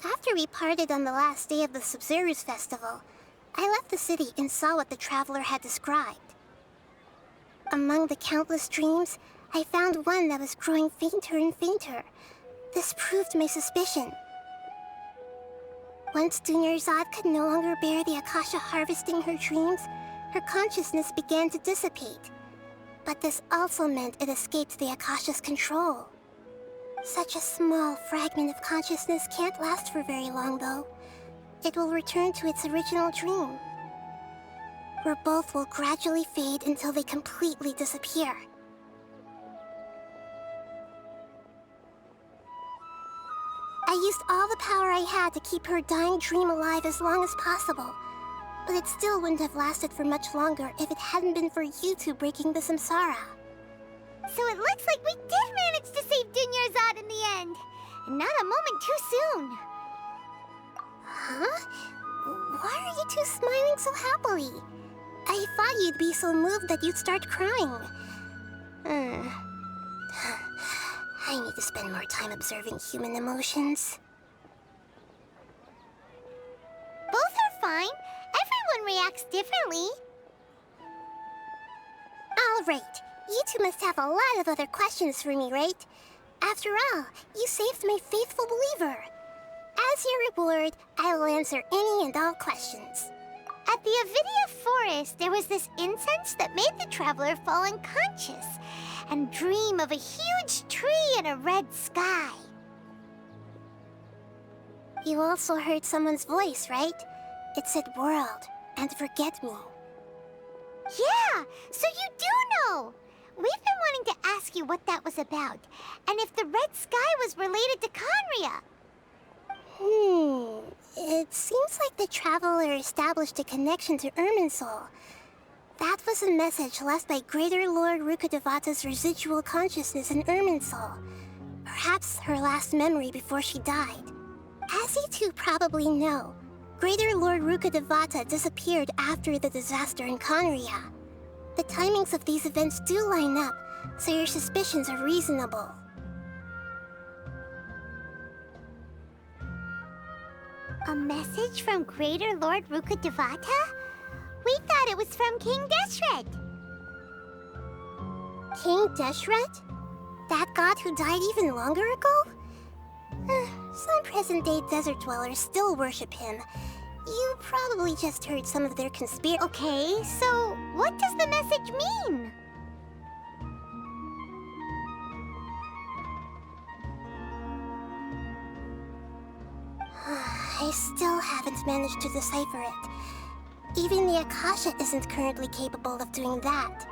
After we parted on the last day of the Sub-Zero's festival, I left the city and saw what the traveler had described. Among the countless dreams, I found one that was growing fainter and fainter. This proved my suspicion. Once Dunyarzad could no longer bear the Akasha harvesting her dreams, her consciousness began to dissipate. But this also meant it escaped the Akasha's control. Such a small fragment of consciousness can't last for very long, though. It will return to its original dream, where both will gradually fade until they completely disappear. I used all the power I had to keep her dying dream alive as long as possible, but it still wouldn't have lasted for much longer if it hadn't been for you two breaking the samsara. So it looks like we did manage to save Dunyarzad in the end. And not a moment too soon. Huh? Why are you two smiling so happily? I thought you'd be so moved that you'd start crying. I need to spend more time observing human emotions. Both are fine. Everyone reacts differently. All right. You two must have a lot of other questions for me, right? After all, you saved my faithful believer. As your reward, I will answer any and all questions. At the Avidia forest, there was this incense that made the traveler fall unconscious and dream of a huge tree and a red sky. You also heard someone's voice, right? It said world and forget me. Yeah, so you do know! We've been wanting to ask you what that was about, and if the red sky was related to Conria. It seems like the traveler established a connection to Irminsul. That was a message left by Greater Lord Rukkhadevata's residual consciousness in Irminsul. Perhaps her last memory before she died. As you two probably know, Greater Lord Rukkhadevata disappeared after the disaster in Conria. The timings of these events do line up, so your suspicions are reasonable. A message from Greater Lord Rukkhadevata? We thought it was from King Deshret. King Deshret? That god who died even longer ago? Some present-day desert dwellers still worship him. You probably just heard some of their conspiracy. Okay, so what does the message mean? I still haven't managed to decipher it. Even the Akasha isn't currently capable of doing that.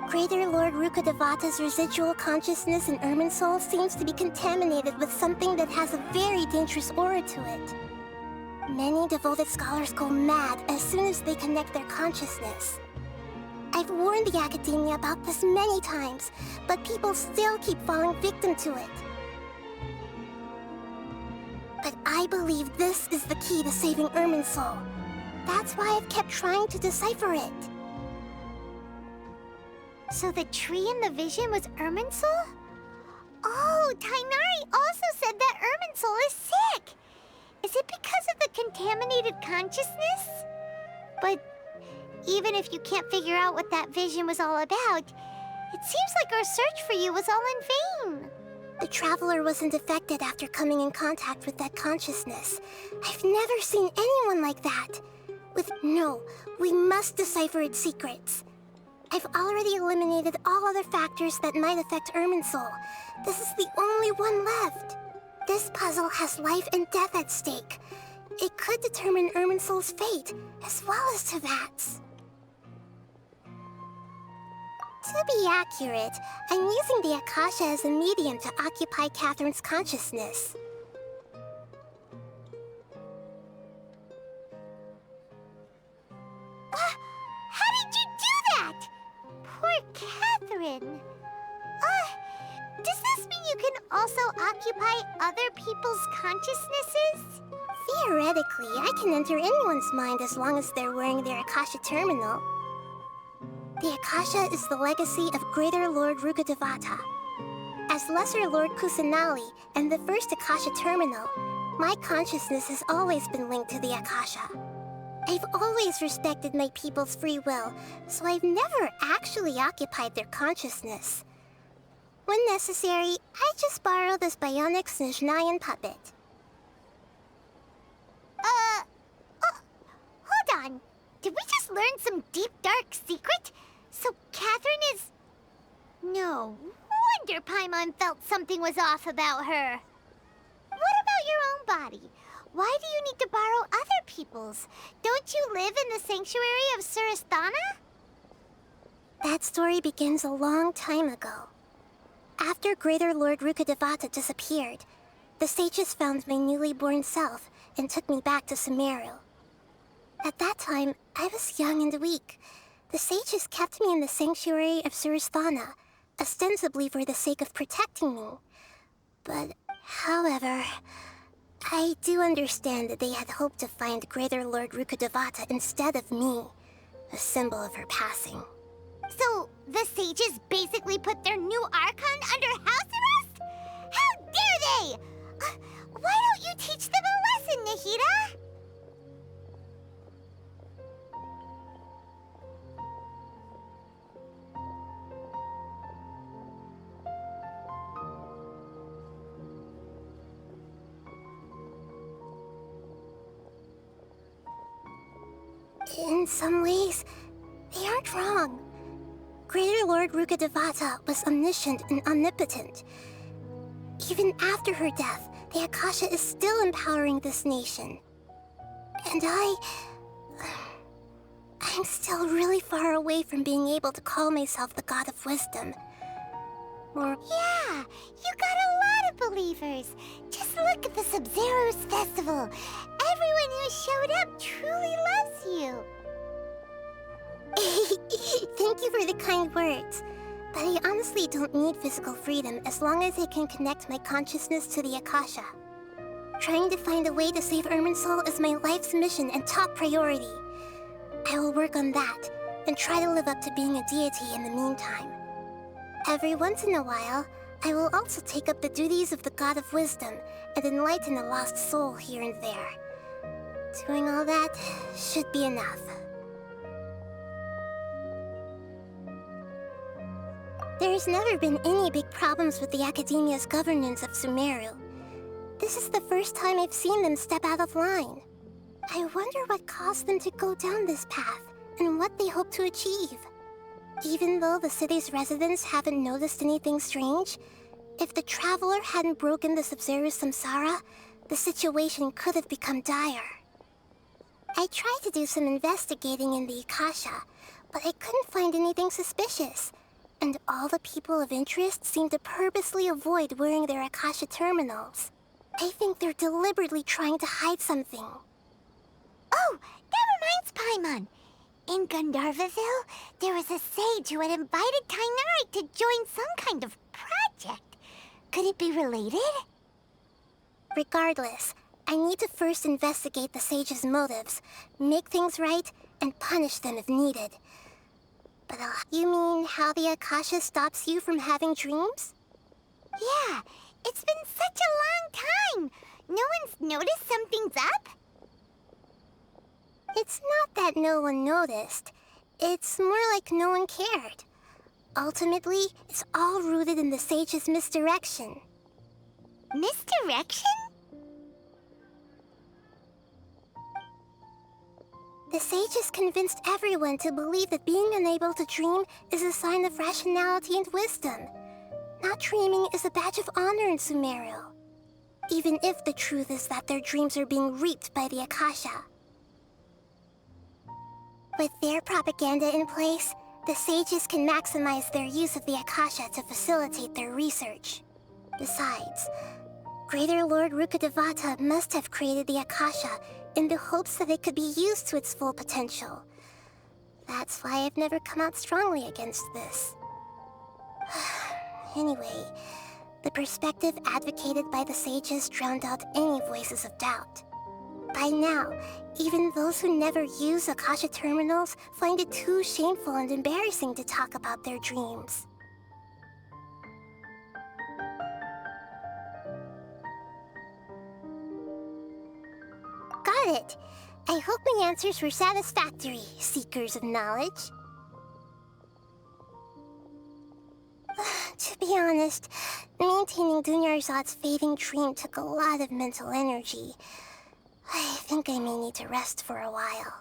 Greater Lord Rukkhadevata's residual consciousness in Irminsul seems to be contaminated with something that has a very dangerous aura to it. Many devoted scholars go mad as soon as they connect their consciousness. I've warned the academia about this many times, but people still keep falling victim to it. But I believe this is the key to saving Irminsul. That's why I've kept trying to decipher it. So the tree in the vision was Irminsul? Oh, Tainari also said that Irminsul is sick! Is it because of the contaminated consciousness? But even if you can't figure out what that vision was all about, it seems like our search for you was all in vain. The traveler wasn't affected after coming in contact with that consciousness. I've never seen anyone like that. No, we must decipher its secrets. I've already eliminated all other factors that might affect Irminsul. This is the only one left. This puzzle has life and death at stake. It could determine Irminsul's fate, as well as Tevat's. To be accurate, I'm using the Akasha as a medium to occupy Catherine's consciousness. Catherine. Does this mean you can also occupy other people's consciousnesses? Theoretically, I can enter anyone's mind as long as they're wearing their Akasha terminal. The Akasha is the legacy of Greater Lord Rukkhadevata. As Lesser Lord Kusanali and the first Akasha terminal, my consciousness has always been linked to the Akasha. I've always respected my people's free will, so I've never actually occupied their consciousness. When necessary, I just borrow this bionic Snezhnayan puppet. Hold on. Did we just learn some deep, dark secret? So Catherine is... No wonder Paimon felt something was off about her. What about your own body? Why do you need to borrow other people's? Don't you live in the sanctuary of Surasthana? That story begins a long time ago. After Greater Lord Rukkhadevata disappeared, the sages found my newly born self and took me back to Sumero. At that time, I was young and weak. The sages kept me in the sanctuary of Surasthana, ostensibly for the sake of protecting me. But, however, I do understand that they had hoped to find Greater Lord Rukkhadevata instead of me, a symbol of her passing. So, the sages basically put their new Archon under house arrest? How dare they! Why don't you teach them a lesson, Nahida? In some ways, they aren't wrong. Greater Lord Rukkhadevata was omniscient and omnipotent. Even after her death, the Akasha is still empowering this nation. And I'm still really far away from being able to call myself the God of Wisdom. Yeah, you got a lot of believers. Just look at the Sub-Zero's festival. Everyone who showed up truly loves you. Thank you for the kind words. But I honestly don't need physical freedom as long as I can connect my consciousness to the Akasha. Trying to find a way to save Irminsul is my life's mission and top priority. I will work on that, and try to live up to being a deity in the meantime. Every once in a while, I will also take up the duties of the God of Wisdom and enlighten a lost soul here and there. Doing all that should be enough. There's never been any big problems with the Academia's governance of Sumeru. This is the first time I've seen them step out of line. I wonder what caused them to go down this path, and what they hope to achieve. Even though the city's residents haven't noticed anything strange, if the Traveler hadn't broken the Sub-Zero's samsara, the situation could have become dire. I tried to do some investigating in the Akasha, but I couldn't find anything suspicious. And all the people of interest seem to purposely avoid wearing their Akasha terminals. I think they're deliberately trying to hide something. Oh, that reminds Paimon. In Gandharvaville, there was a sage who had invited Tighnari to join some kind of project. Could it be related? Regardless, I need to first investigate the sage's motives, make things right, and punish them if needed. But you mean how the Akasha stops you from having dreams? Yeah, it's been such a long time. No one's noticed something's up? It's not that no one noticed. It's more like no one cared. Ultimately, it's all rooted in the sage's misdirection. Misdirection? The sages convinced everyone to believe that being unable to dream is a sign of rationality and wisdom. Not dreaming is a badge of honor in Sumeru. Even if the truth is that their dreams are being reaped by the Akasha. With their propaganda in place, the sages can maximize their use of the Akasha to facilitate their research. Besides, Greater Lord Rukkhadevata must have created the Akasha in the hopes that it could be used to its full potential. That That's why I've never come out strongly against this. Anyway, the perspective advocated by the sages drowned out any voices of doubt. By now, even those who never use Akasha terminals find it too shameful and embarrassing to talk about their dreams. Got it. I hope my answers were satisfactory, seekers of knowledge. To be honest, maintaining Dunyarzad's fading dream took a lot of mental energy. I think I may need to rest for a while.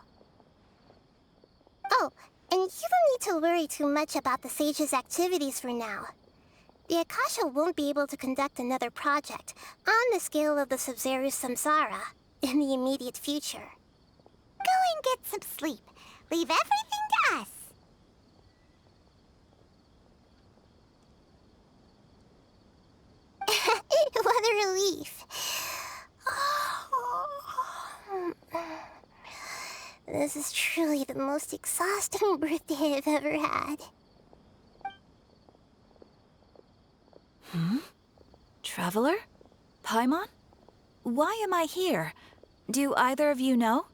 Oh, and you don't need to worry too much about the sage's activities for now. The Akasha won't be able to conduct another project on the scale of the Sub-Zero's Samsara in the immediate future. Go and get some sleep. Leave everything to us. What a relief. This is truly the most exhausting birthday I've ever had. Traveler? Paimon? Why am I here? Do either of you know?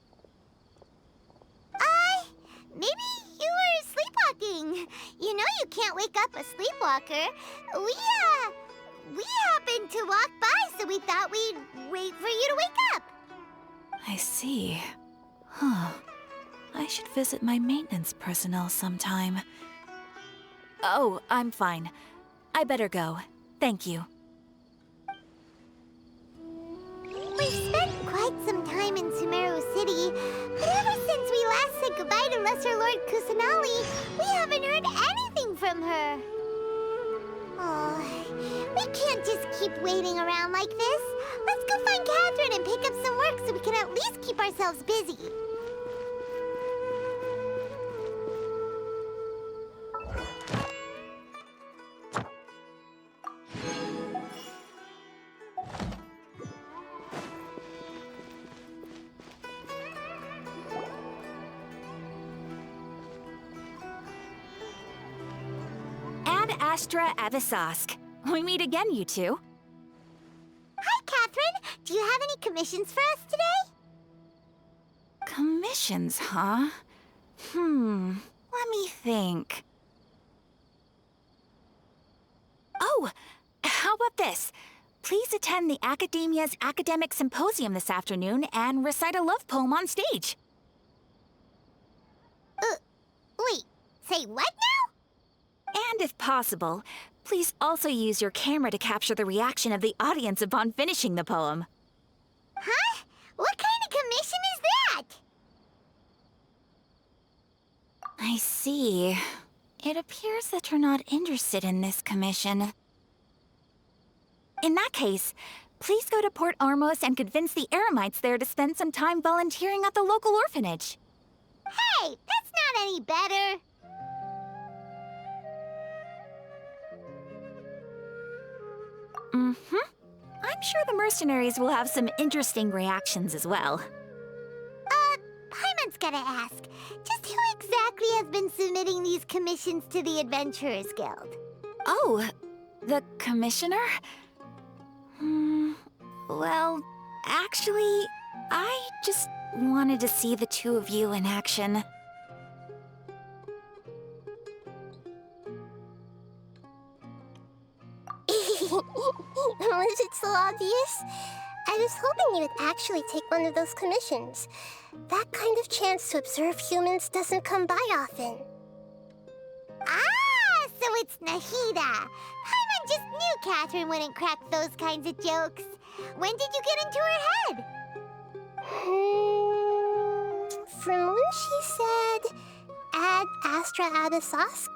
Maybe you were sleepwalking. You know you can't wake up a sleepwalker. We happened to walk by, so we thought we'd wait for you to wake up. I see. Huh. I should visit my maintenance personnel sometime. Oh, I'm fine. I better go. Thank you. We've spent quite some time in Sumero City, but ever since we last said goodbye to Lesser Lord Kusanali, we haven't heard anything from her. Oh, we can't just keep waiting around like this. Let's go find Catherine and pick up some work so we can at least keep ourselves busy. Ad Astra Avisask. We meet again, you two. Hi, Catherine. Do you have any commissions for us today? Commissions, huh? Let me think. Oh, how about this? Please attend the Academia's Academic Symposium this afternoon and recite a love poem on stage. Wait, say what now? And if possible, please also use your camera to capture the reaction of the audience upon finishing the poem. Huh? What kind of commission is that? I see. It appears that you're not interested in this commission. In that case, please go to Port Ormos and convince the Eremites there to spend some time volunteering at the local orphanage. Hey, that's not any better. I'm sure the mercenaries will have some interesting reactions as well. Paimon's gotta ask. Just who exactly has been submitting these commissions to the Adventurers Guild? Oh, the commissioner? Well, actually, I just wanted to see the two of you in action. Was it so obvious? I was hoping you would actually take one of those commissions. That kind of chance to observe humans doesn't come by often. Ah, so it's Nahida. Paimon just knew Catherine wouldn't crack those kinds of jokes. When did you get into her head? From when she said, Ad Astra Abisask?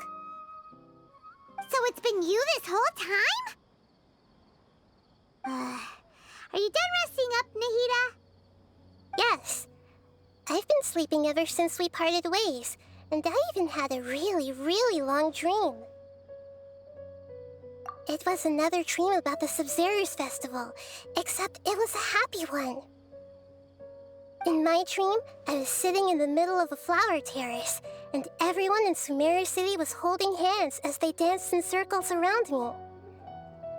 So it's been you this whole time? Are you done resting up, Nahida? Yes. I've been sleeping ever since we parted ways, and I even had a really, really long dream. It was another dream about the Sub-Zero's festival, except it was a happy one. In my dream, I was sitting in the middle of a flower terrace, and everyone in Sumeru City was holding hands as they danced in circles around me.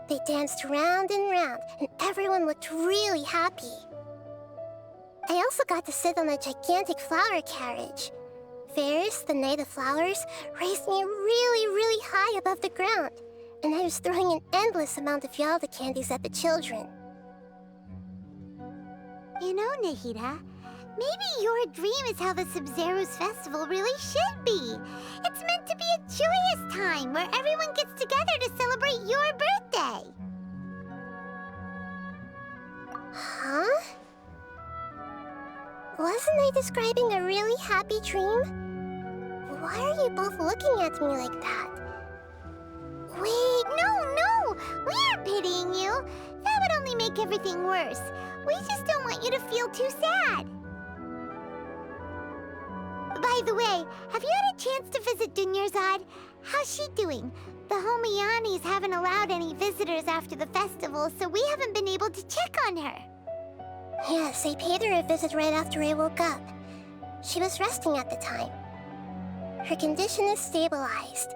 They danced round and round, and everyone looked really happy. I also got to sit on a gigantic flower carriage. Ferris, the Knight of Flowers, raised me really high above the ground, and I was throwing an endless amount of Yalda candies at the children. You know, Nahida, maybe your dream is how the Sub-Zero's festival really should be. It's meant to be a joyous time where everyone gets together to celebrate your birthday. Huh? Wasn't I describing a really happy dream? Why are you both looking at me like that? Wait, no! We aren't pitying you. That would only make everything worse. We just don't want you to feel too sad. By the way, have you had a chance to visit Dunyarzad? How's she doing? The Homiyanis haven't allowed any visitors after the festival, so we haven't been able to check on her. Yes, I paid her a visit right after I woke up. She was resting at the time. Her condition is stabilized.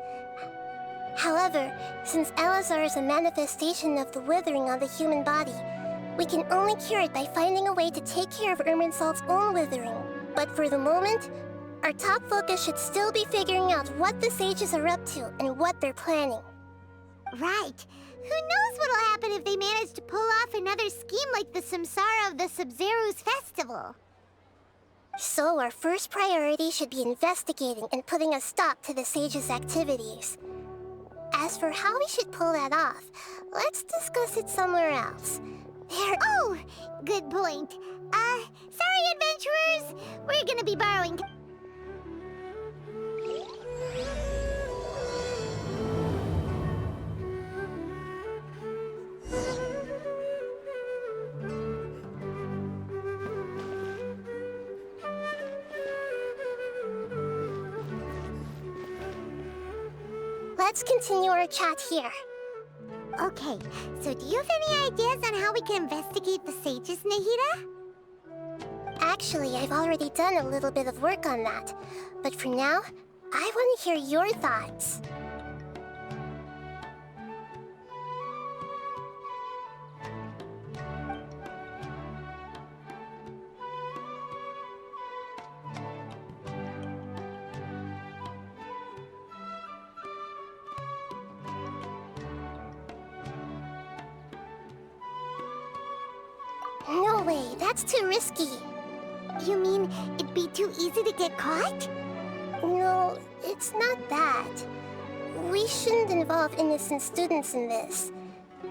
However, since Elazar is a manifestation of the withering on the human body, we can only cure it by finding a way to take care of Irminsul's own withering. But for the moment, our top focus should still be figuring out what the sages are up to and what they're planning. Right. Who knows what'll happen if they manage to pull off another scheme like the Samsara of the Sub-Zero's festival. So our first priority should be investigating and putting a stop to the sages' activities. As for how we should pull that off, let's discuss it somewhere else. Oh, good point. Sorry, adventurers. We're gonna be borrowing... Let's continue our chat here. Okay, so do you have any ideas on how we can investigate the sages, Nahida? Actually, I've already done a little bit of work on that. But for now, I want to hear your thoughts. No way, that's too risky. You mean it'd be too easy to get caught? No, it's not that. We shouldn't involve innocent students in this.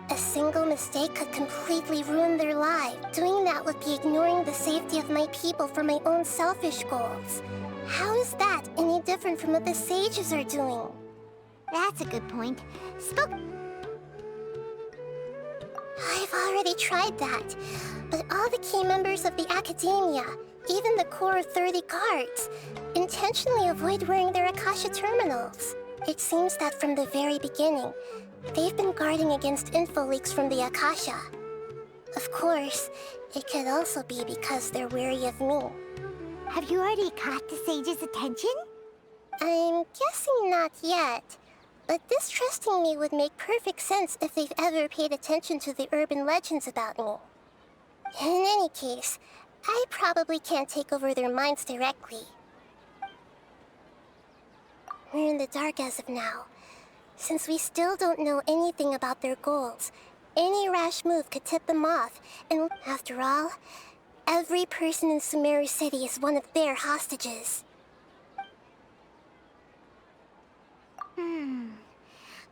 A single mistake could completely ruin their life. Doing that would be ignoring the safety of my people for my own selfish goals. How is that any different from what the sages are doing? That's a good point. I've already tried that, but all the key members of the Academia, even the core 30 guards, intentionally avoid wearing their Akasha terminals. It seems that from the very beginning, they've been guarding against info leaks from the Akasha. Of course, it could also be because they're wary of me. Have you already caught the sage's attention? I'm guessing not yet. But distrusting me would make perfect sense if they've ever paid attention to the urban legends about me. In any case, I probably can't take over their minds directly. We're in the dark as of now. Since we still don't know anything about their goals, any rash move could tip them off, and after all, every person in Sumeru City is one of their hostages.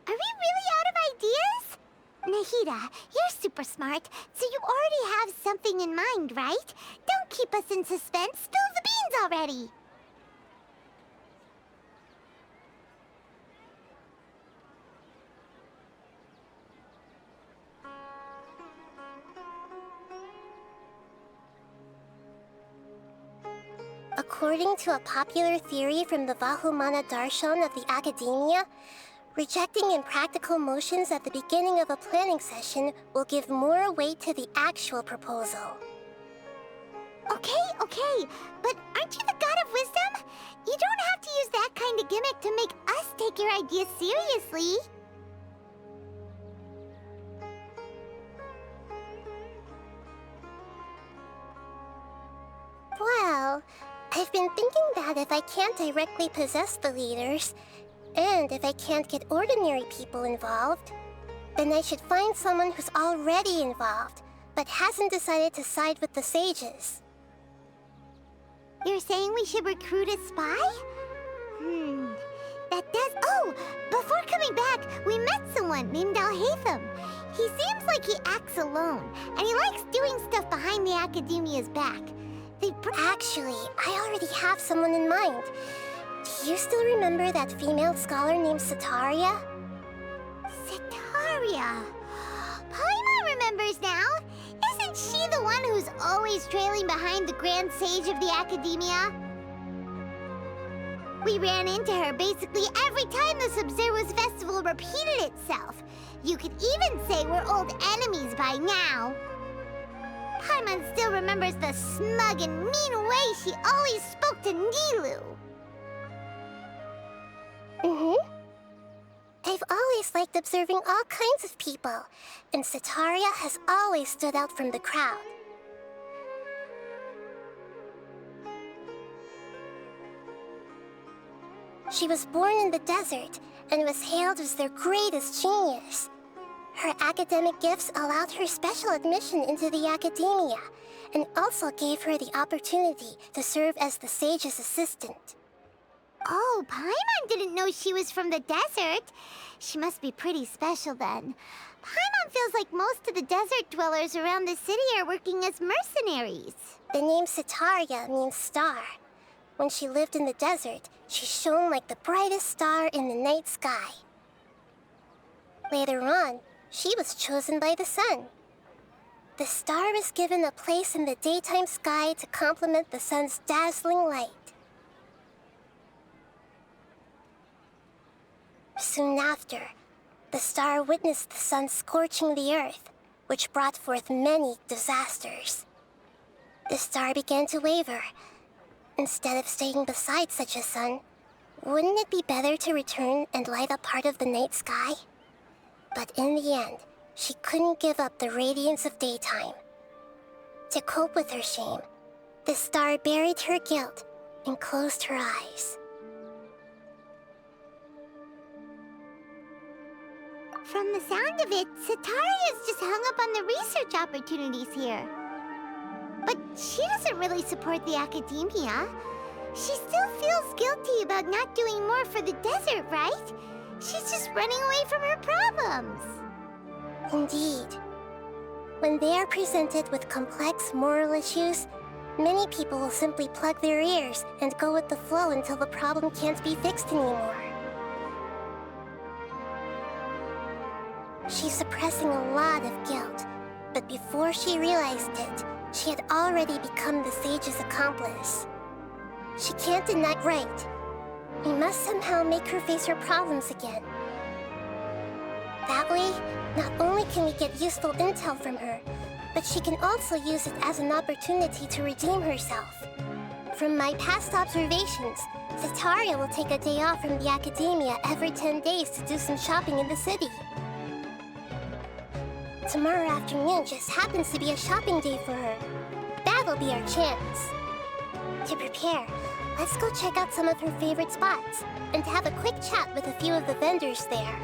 Are we really out of ideas? Nahida, you're super smart, so you already have something in mind, right? Don't keep us in suspense. Spill the beans already. According to a popular theory from the Vahumana Darshan of the Academia, rejecting impractical motions at the beginning of a planning session will give more weight to the actual proposal. Okay, but aren't you the god of wisdom? You don't have to use that kind of gimmick to make us take your ideas seriously. Well, I've been thinking that if I can't directly possess the leaders, and if I can't get ordinary people involved, then I should find someone who's already involved, but hasn't decided to side with the sages. You're saying we should recruit a spy? That does... Oh! Before coming back, we met someone named Alhaitham. He seems like he acts alone, and he likes doing stuff behind the Academia's back. Actually, I already have someone in mind. Do you still remember that female scholar named Setaria? Setaria? Paimon remembers now. Isn't she the one who's always trailing behind the Grand Sage of the Academia? We ran into her basically every time the Sub-Zero's festival repeated itself. You could even say we're old enemies by now. Paimon still remembers the smug and mean way she always spoke to Nilou. I've always liked observing all kinds of people, and Setaria has always stood out from the crowd. She was born in the desert and was hailed as their greatest genius. Her academic gifts allowed her special admission into the Academia, and also gave her the opportunity to serve as the sage's assistant. Oh, Paimon didn't know she was from the desert. She must be pretty special then. Paimon feels like most of the desert dwellers around the city are working as mercenaries. The name Setaria means star. When she lived in the desert, she shone like the brightest star in the night sky. Later on, she was chosen by the sun. The star was given a place in the daytime sky to complement the sun's dazzling light. Soon after, the star witnessed the sun scorching the earth, which brought forth many disasters. The star began to waver. Instead of staying beside such a sun, wouldn't it be better to return and light up part of the night sky? But in the end, she couldn't give up the radiance of daytime. To cope with her shame, the star buried her guilt and closed her eyes. From the sound of it, Setaria's just hung up on the research opportunities here. But she doesn't really support the Academia. She still feels guilty about not doing more for the desert, right? She's just running away from her problems. Indeed. When they are presented with complex moral issues, many people will simply plug their ears and go with the flow until the problem can't be fixed anymore. She's suppressing a lot of guilt, but before she realized it, she had already become the sage's accomplice. She can't deny right. We must somehow make her face her problems again. That way, not only can we get useful intel from her, but she can also use it as an opportunity to redeem herself. From my past observations, Setaria will take a day off from the Academia every 10 days to do some shopping in the city. Tomorrow afternoon just happens to be a shopping day for her. That'll be our chance. To prepare, let's go check out some of her favorite spots, and have a quick chat with a few of the vendors there.